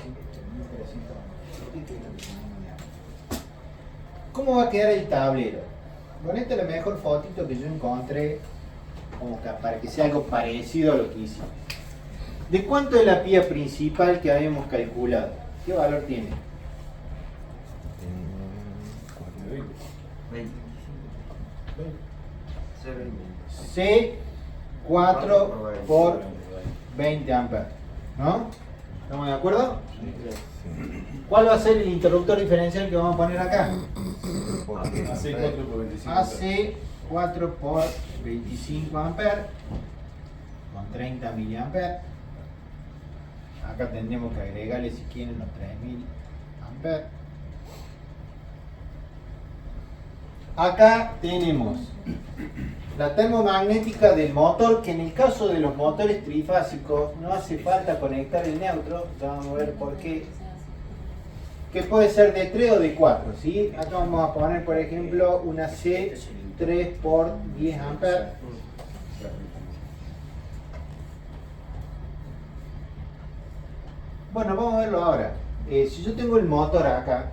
¿Cómo va a quedar el tablero? Bueno, esta es la mejor fotito que yo encontré como que para que sea algo parecido a lo que hicimos. ¿De cuánto es la pía principal que habíamos calculado? ¿Qué valor tiene? C4 por 20 amperes, ¿no? ¿Estamos de acuerdo? ¿Cuál va a ser el interruptor diferencial que vamos a poner acá? AC4 por 25. AC4 por 25 amperes con 30 miliamperes. Acá tendremos que agregarle, si quieren, los 3000 amperes. Acá tenemos la termomagnética del motor, que en el caso de los motores trifásicos no hace falta conectar el neutro. Ya vamos a ver por qué. Que puede ser de 3 o de 4, ¿sí? Acá vamos a poner, por ejemplo, una C3 por 10 amperes. Bueno, vamos a verlo ahora. Si yo tengo el motor acá,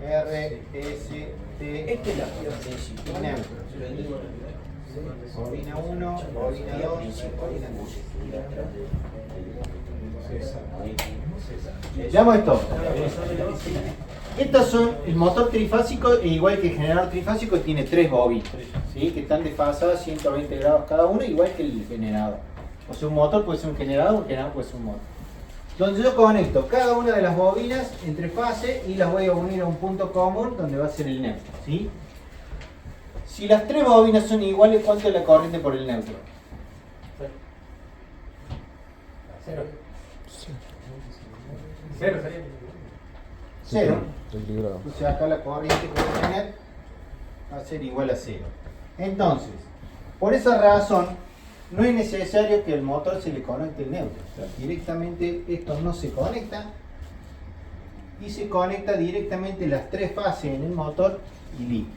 R, S, T, Esta es la pía principal. neutro. Bobina 1, bobina 2, bobina 3. Veamos esto. Estos son el motor trifásico, e igual que el generador trifásico, tiene 3 bobinas, ¿sí? Que están desfasadas 120 grados cada uno, igual que el generador. O sea, un motor puede ser un generador puede ser un motor. Donde yo conecto cada una de las bobinas entre fase y las voy a unir a un punto común donde va a ser el neutro, ¿sí? Si las 3 bobinas son iguales, ¿cuánto es la corriente por el neutro? 0. 0. Equilibrado. O sea, acá la corriente que voy a tener va a ser igual a 0. Entonces, por esa razón, no es necesario que el motor se le conecte el neutro. O sea, directamente esto no se conecta y se conecta directamente las 3 fases en el motor y listo,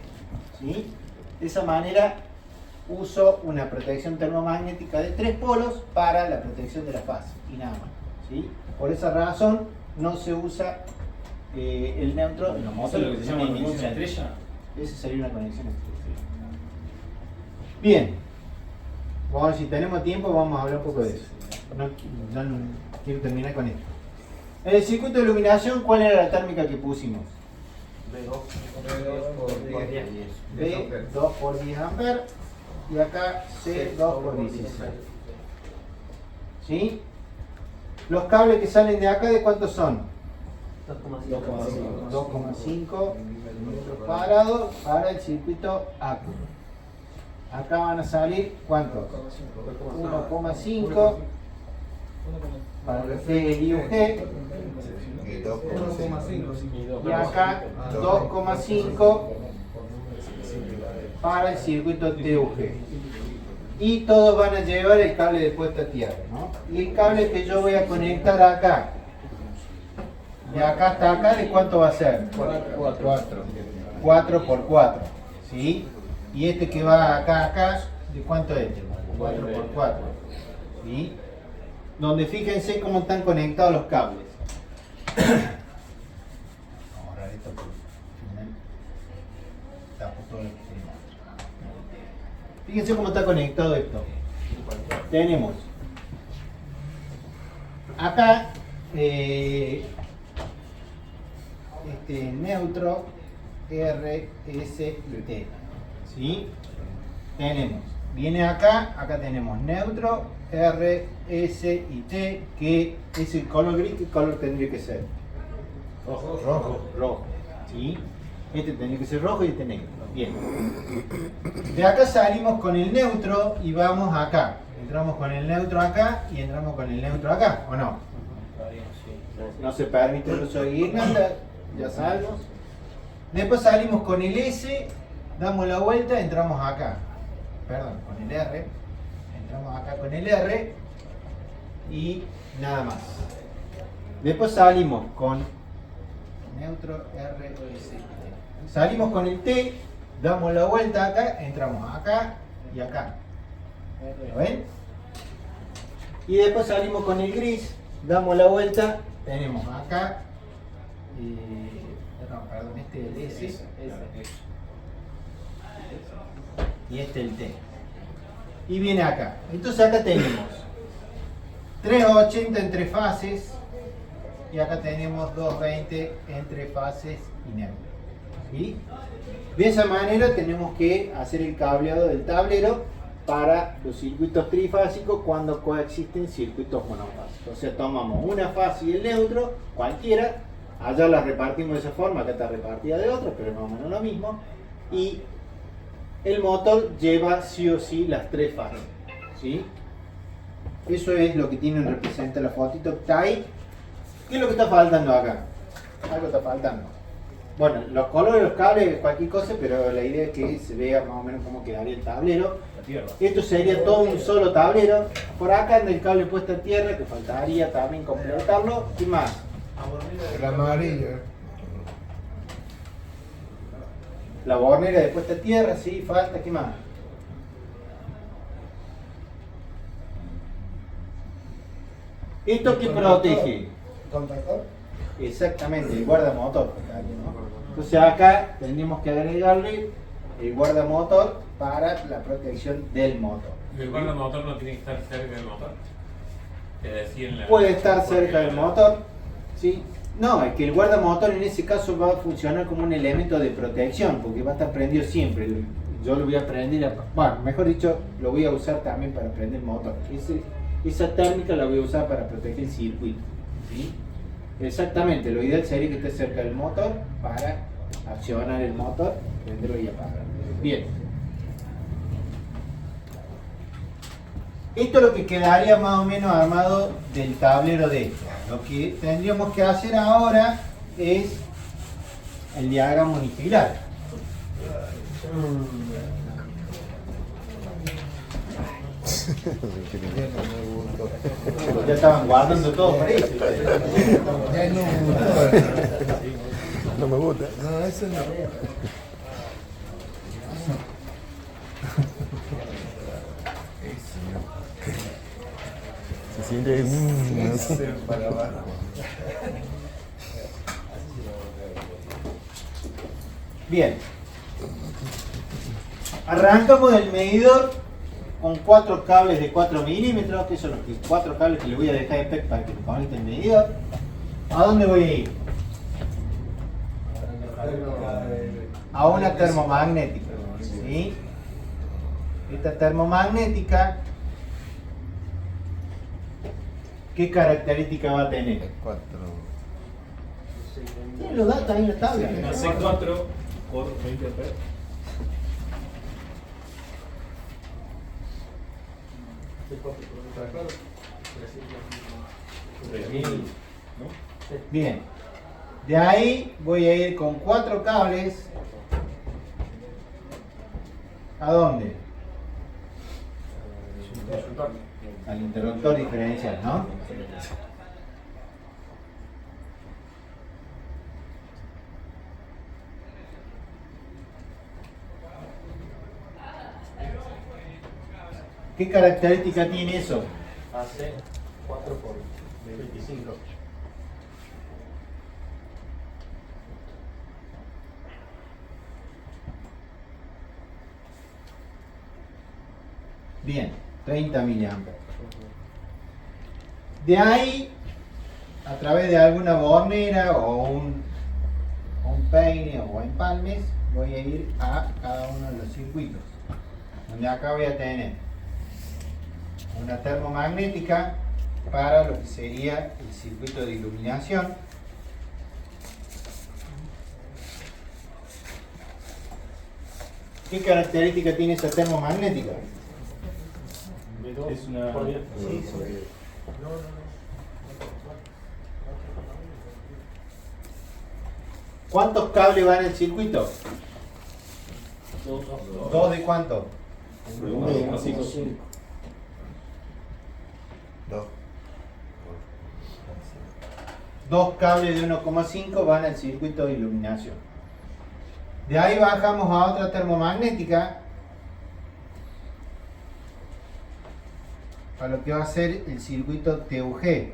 ¿sí? De esa manera uso una protección termomagnética de 3 polos para la protección de la fase y nada más, ¿sí? Por esa razón no se usa el neutro en los motores. ¿Eso es lo que se llama Una conexión ignición. estrella? Esa sería una conexión estrella. Bien. Vamos a ver si tenemos tiempo, vamos a hablar un poco de eso. No quiero terminar con esto. En el circuito de iluminación, ¿cuál era la térmica que pusimos? B2 por 10 amperes y acá C2 por 16. ¿Sí? Los cables que salen de acá, ¿de cuántos son? 2,5 metros cuadrados para el circuito ACU. Acá van a salir, ¿cuántos? 1,5 para lo que es el IUG. Y acá 2,5 para el circuito TUG. Y todos van a llevar el cable de puesta a tierra, ¿no? Y el cable que yo voy a conectar acá, de acá hasta acá, ¿de cuánto va a ser? 4 por 4, ¿sí? Y este que va acá a acá, ¿de cuánto es? 4 por 4, ¿sí? Donde fíjense cómo están conectados los cables. Vamos a borrar esto porque al final tapo todo lo que tenemos. Fíjense cómo está conectado esto. Tenemos acá neutro, R, S y T, ¿sí? Tenemos, viene acá, acá tenemos neutro, R, S y T, que es el color gris. ¿Qué color tendría que ser? Rojo. ¿Sí? Este tendría que ser rojo y este negro. Bien. De acá salimos con el neutro y vamos acá. Entramos con el neutro acá y entramos con el neutro acá, ¿o no? No se permite el uso de guirnalda, ya sabemos. Después salimos con el S, damos la vuelta, entramos acá. Perdón, con el R. Entramos acá con el R y nada más. Después salimos con neutro, R, S, T. Salimos con el T, damos la vuelta acá, entramos acá y acá. ¿Lo ven? Y después salimos con el gris, damos la vuelta, tenemos acá, perdón, este es el S, y este el T. Y viene acá. Entonces acá tenemos 380 entre fases y acá tenemos 220 entre fases y neutro. ¿Sí? De esa manera tenemos que hacer el cableado del tablero para los circuitos trifásicos cuando coexisten circuitos monofásicos. O sea, tomamos una fase y el neutro, cualquiera, allá la repartimos de esa forma, acá está repartida de otra, pero más o menos lo mismo, y el motor lleva sí o sí las tres fases. ¿Sí? Eso es lo que tiene representa la fotito que está ahí. ¿Qué es lo que está faltando acá? Algo está faltando. Bueno, los colores de los cables, cualquier cosa, pero la idea es que se vea más o menos cómo quedaría el tablero. Esto sería todo un solo tablero. Por acá anda el cable puesto a tierra, que faltaría también completarlo. ¿Qué más? El amarillo. La bornera de puesta a tierra, sí, falta. ¿Qué más? ¿Esto qué protege? ¿Contactor? Exactamente, el guardamotor. ¿No? Entonces acá tendríamos que agregarle el guardamotor para la protección del motor. ¿El guardamotor no tiene que estar cerca del motor? Que decía en la... Puede estar cerca del motor, ¿sí? No, es que el guardamotor en ese caso va a funcionar como un elemento de protección, porque va a estar prendido siempre. Yo lo voy a prender, bueno, mejor dicho, lo voy a usar también para prender el motor. Esa térmica la voy a usar para proteger el circuito, ¿sí? Exactamente, lo ideal sería que esté cerca del motor para accionar el motor, prenderlo y apagarlo. Bien. Esto es lo que quedaría más o menos armado del tablero de esto. Lo que tendríamos que hacer ahora es el diagrama unifilar. Ya estaban guardando todo para eso. No me gusta. No, ese no. Se siente Ese para abajo. Bien. Arrancamos del medidor con 4 cables de 4 milímetros, que son los 4 cables que le voy a dejar de PEC para que me conecte el medidor. ¿A dónde voy a ir? A una termomagnética. ¿Sí? Esta termomagnética, ¿qué característica va a tener? Tiene los datos ahí en la tabla. C4 por 20 amperes. Bien, de ahí voy a ir con 4 cables. ¿A dónde? Al interruptor diferencial, ¿no? ¿Qué característica tiene eso? Hace 4 por 25. Bien, 30 miliamperes. De ahí, a través de alguna bornera o un peine o empalmes, voy a ir a cada uno de los circuitos. Donde acá voy a tener una termomagnética para lo que sería el circuito de iluminación. ¿Qué característica tiene esa termomagnética? Es una. ¿Cuántos cables van en el circuito? ¿Dos de cuánto? Dos. Dos cables de 1,5 van al circuito de iluminación. De ahí bajamos a otra termomagnética, a lo que va a ser el circuito TUG.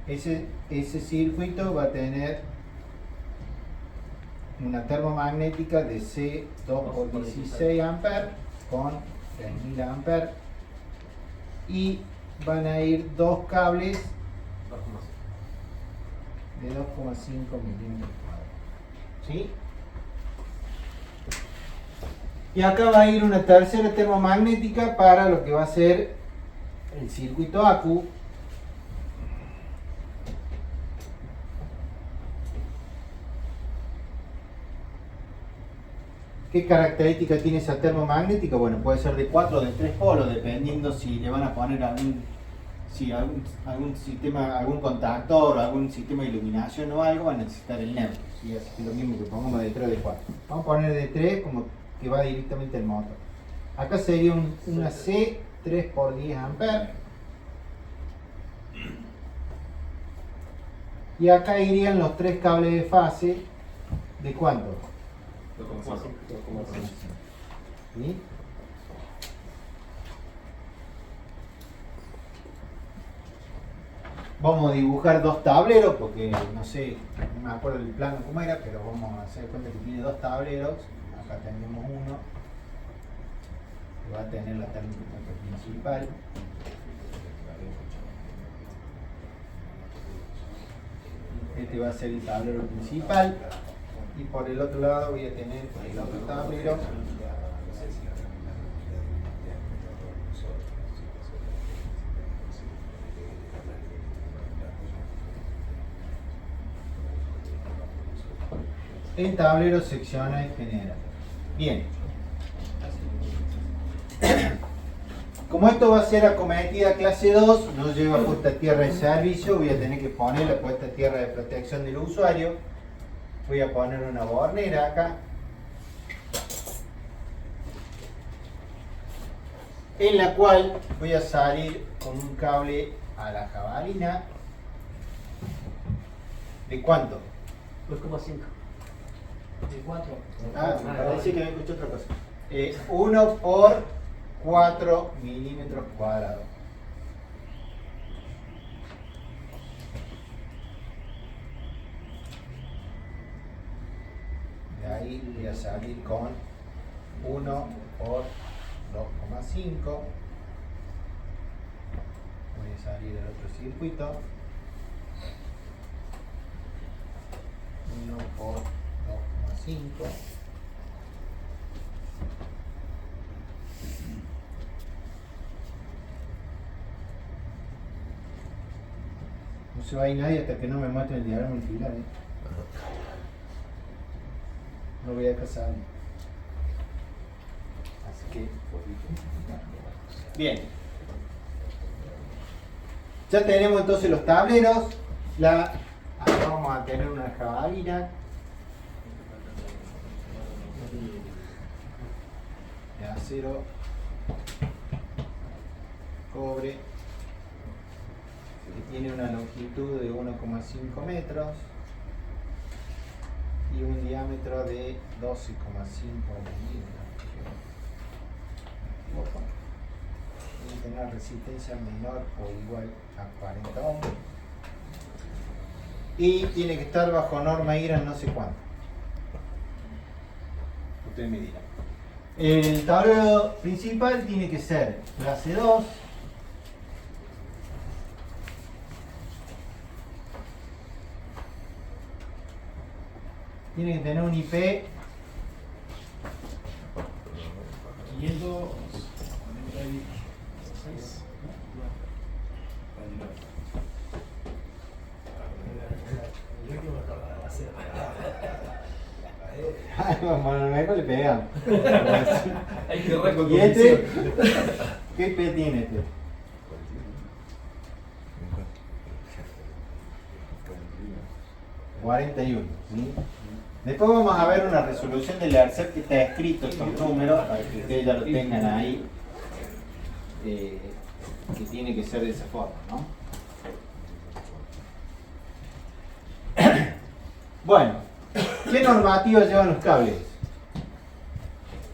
Ese circuito va a tener una termomagnética de C2 por 16 amperes con 3000 amperes y van a ir dos cables de 2,5 milímetros cuadrados. ¿Sí? Y acá va a ir una tercera termomagnética para lo que va a ser el circuito ACU. ¿Qué característica tiene esa termomagnética? Bueno, puede ser de 4 o de 3 polos, dependiendo si le van a poner algún sistema, algún contactor, algún sistema de iluminación o algo, van a necesitar el neutro. ¿Sí? Así que lo mismo que pongamos de 3 o de 4. Vamos a poner de 3 como que va directamente al motor. Acá sería una C 3 por 10 amperes. Y acá irían los 3 cables de fase. ¿De cuánto? 2,5. ¿Sí? Vamos a dibujar dos tableros porque no sé, no me acuerdo el plano cómo era, pero vamos a hacer cuenta que tiene dos tableros. Acá tenemos uno que va a tener la termomagnética principal. Este va a ser el tablero principal y por el otro lado voy a tener el otro tablero. El tablero secciona y genera. Bien. Como esto va a ser acometida clase 2, no lleva puesta a tierra de servicio, voy a tener que poner la puesta a tierra de protección del usuario. Voy a poner una bornera acá, en la cual voy a salir con un cable a la jabalina. ¿De cuánto? 2,5. ¿De 4? Ah, parece que me escuché otra cosa. 1 por 4 milímetros cuadrados. De ahí voy a salir con 1 por 2,5. Voy a salir del otro circuito. 1 por 2,5. No se va a ir nadie hasta que no me muestre el diagrama integral, ¿eh? No voy a casar. Así que. Bien. Ya tenemos entonces los tableros. Acá vamos a tener una jabalina. De acero, cobre, que tiene una longitud de 1,5 metros y un diámetro de 12,5 milímetros. Tiene que tener una resistencia menor o igual a 40 ohms y tiene que estar bajo norma IRA no sé cuánto. Ustedes me dirán. El tablero principal tiene que ser clase 2. Tiene que tener un IP 500 Bueno, a lo mejor le pegamos. Hay que ¿Y recomendar. este? ¿Qué P tiene este? 41, ¿sí? Después vamos a ver una resolución del ERCEP que está escrito estos números para que ustedes ya lo tengan ahí, que tiene que ser de esa forma, ¿no? Bueno, ¿qué normativas llevan los cables?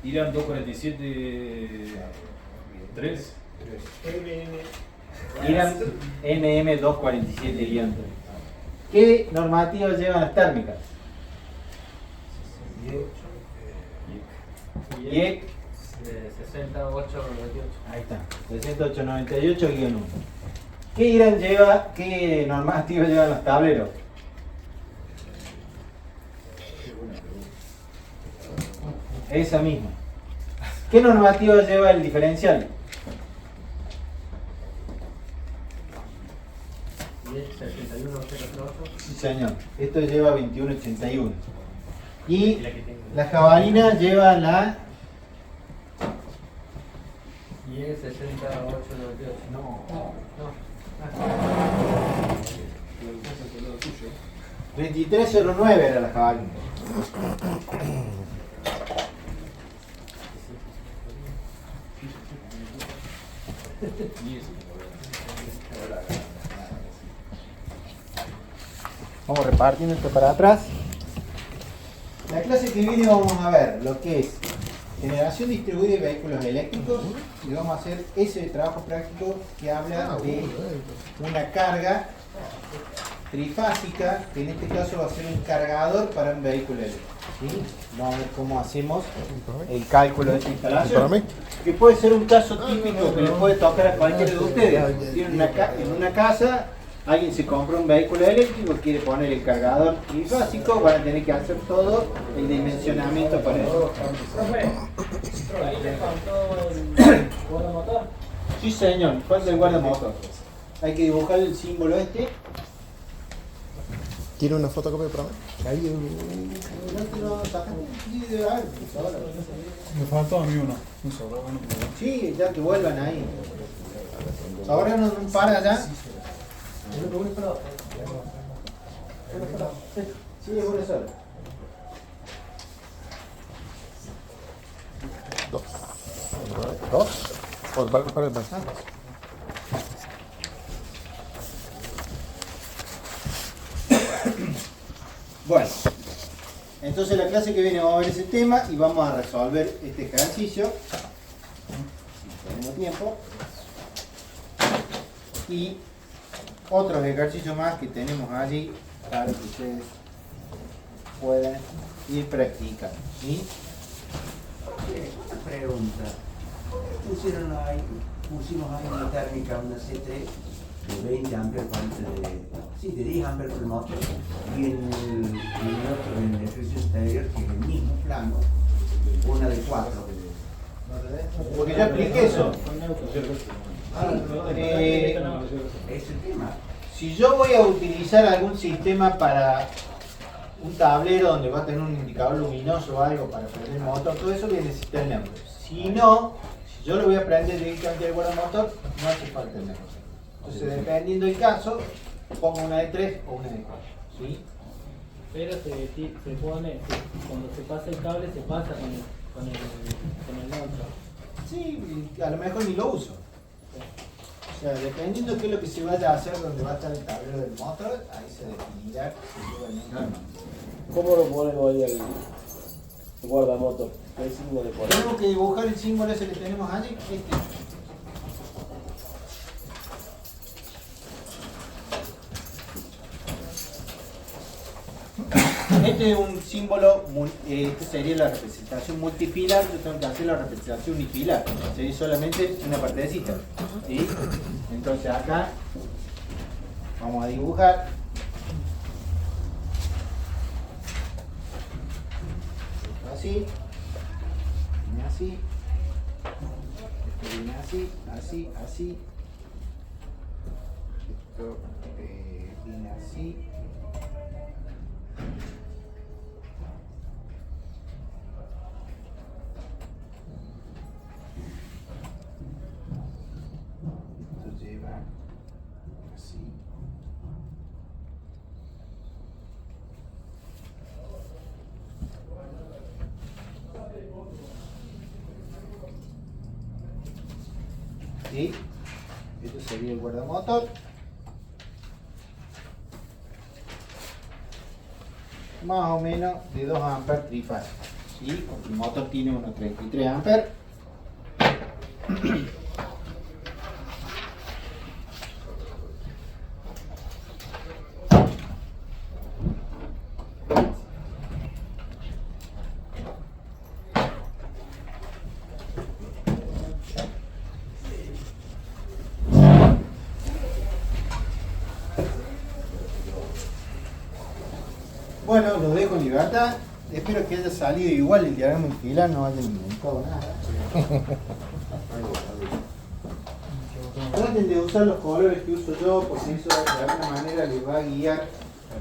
Irán 247. 3. Irán NM 247 guión 3. ¿Qué normativas llevan las térmicas? IEC 6898. Ahí está, 60898-1. ¿Qué normativa llevan los tableros? Esa misma. ¿Qué normativa lleva el diferencial? 61008. Sí, señor. Esto lleva 2181. Y la jabalina lleva la... Y es 60898. No. No. 2309 era la jabalina. Vamos repartiendo esto para atrás. La clase que viene vamos a ver lo que es generación distribuida de vehículos eléctricos y vamos a hacer ese trabajo práctico que habla de una carga trifásica, que en este caso va a ser un cargador para un vehículo eléctrico. ¿Sí? Vamos a ver cómo hacemos el cálculo de esta instalación, que puede ser un caso típico que le puede tocar a cualquiera de ustedes. En una casa alguien se compra un vehículo eléctrico, quiere poner el cargador trifásico, van a tener que hacer todo el dimensionamiento para eso. Ahí le faltó el guardamotor. Sí señor, falta el guardamotor. Hay que dibujar el símbolo este. ¿Tiene una fotocopia para mí? Me faltó a mí uno. Un solo, bueno, pero- Sí, ya que vuelvan ahí. Ahora no para allá. Sí, es una sola. ¿Dos? Para. Bueno, entonces la clase que viene vamos a ver ese tema y vamos a resolver este ejercicio, si tenemos tiempo, y otros ejercicios más que tenemos allí para que ustedes puedan ir practicando. ¿Sí? Una pregunta. Pusimos ahí una térmica, una C3 de 20 amperes de 10 amperes por el motor, y en el otro, en el ejercicio exterior, que es el mismo plano, una de 4. Porque yo expliqué eso. Es el tema. Si yo voy a utilizar algún sistema para un tablero donde va a tener un indicador luminoso o algo para prender el motor, todo eso voy a necesitar el neutro. Si no, si yo lo voy a prender directamente del guardamotor, no hace falta el neutro. Entonces, dependiendo del caso, pongo una de 3 o una de 4. ¿Sí? Pero se pone, cuando se pasa el cable, se pasa con el neutro. Sí, a lo mejor ni lo uso. O sea, dependiendo de qué es lo que se vaya a hacer donde va a estar el tablero del motor, ahí se definirá si lleva el neutro. ¿Cómo lo ponemos ahí el guardamotor? ¿Qué signo de poner? Tenemos que dibujar el símbolo ese que tenemos allí. Este es un símbolo, este sería la representación multipilar, yo tengo que hacer la representación unipilar, sería solamente una partecita. ¿Sí? Entonces acá vamos a dibujar. Así, viene así, esto viene así, así, así, esto viene así. ¿sí? Esto sería el guardamotor. Más o menos de 2 amperes trifásico, ¿sí? Porque el motor tiene unos 33 amperes. Bueno, los dejo en libertad. Espero que haya salido igual el diagrama infilar, no haya inventado nada. Traten de usar los colores que uso yo, porque eso de alguna manera les va a guiar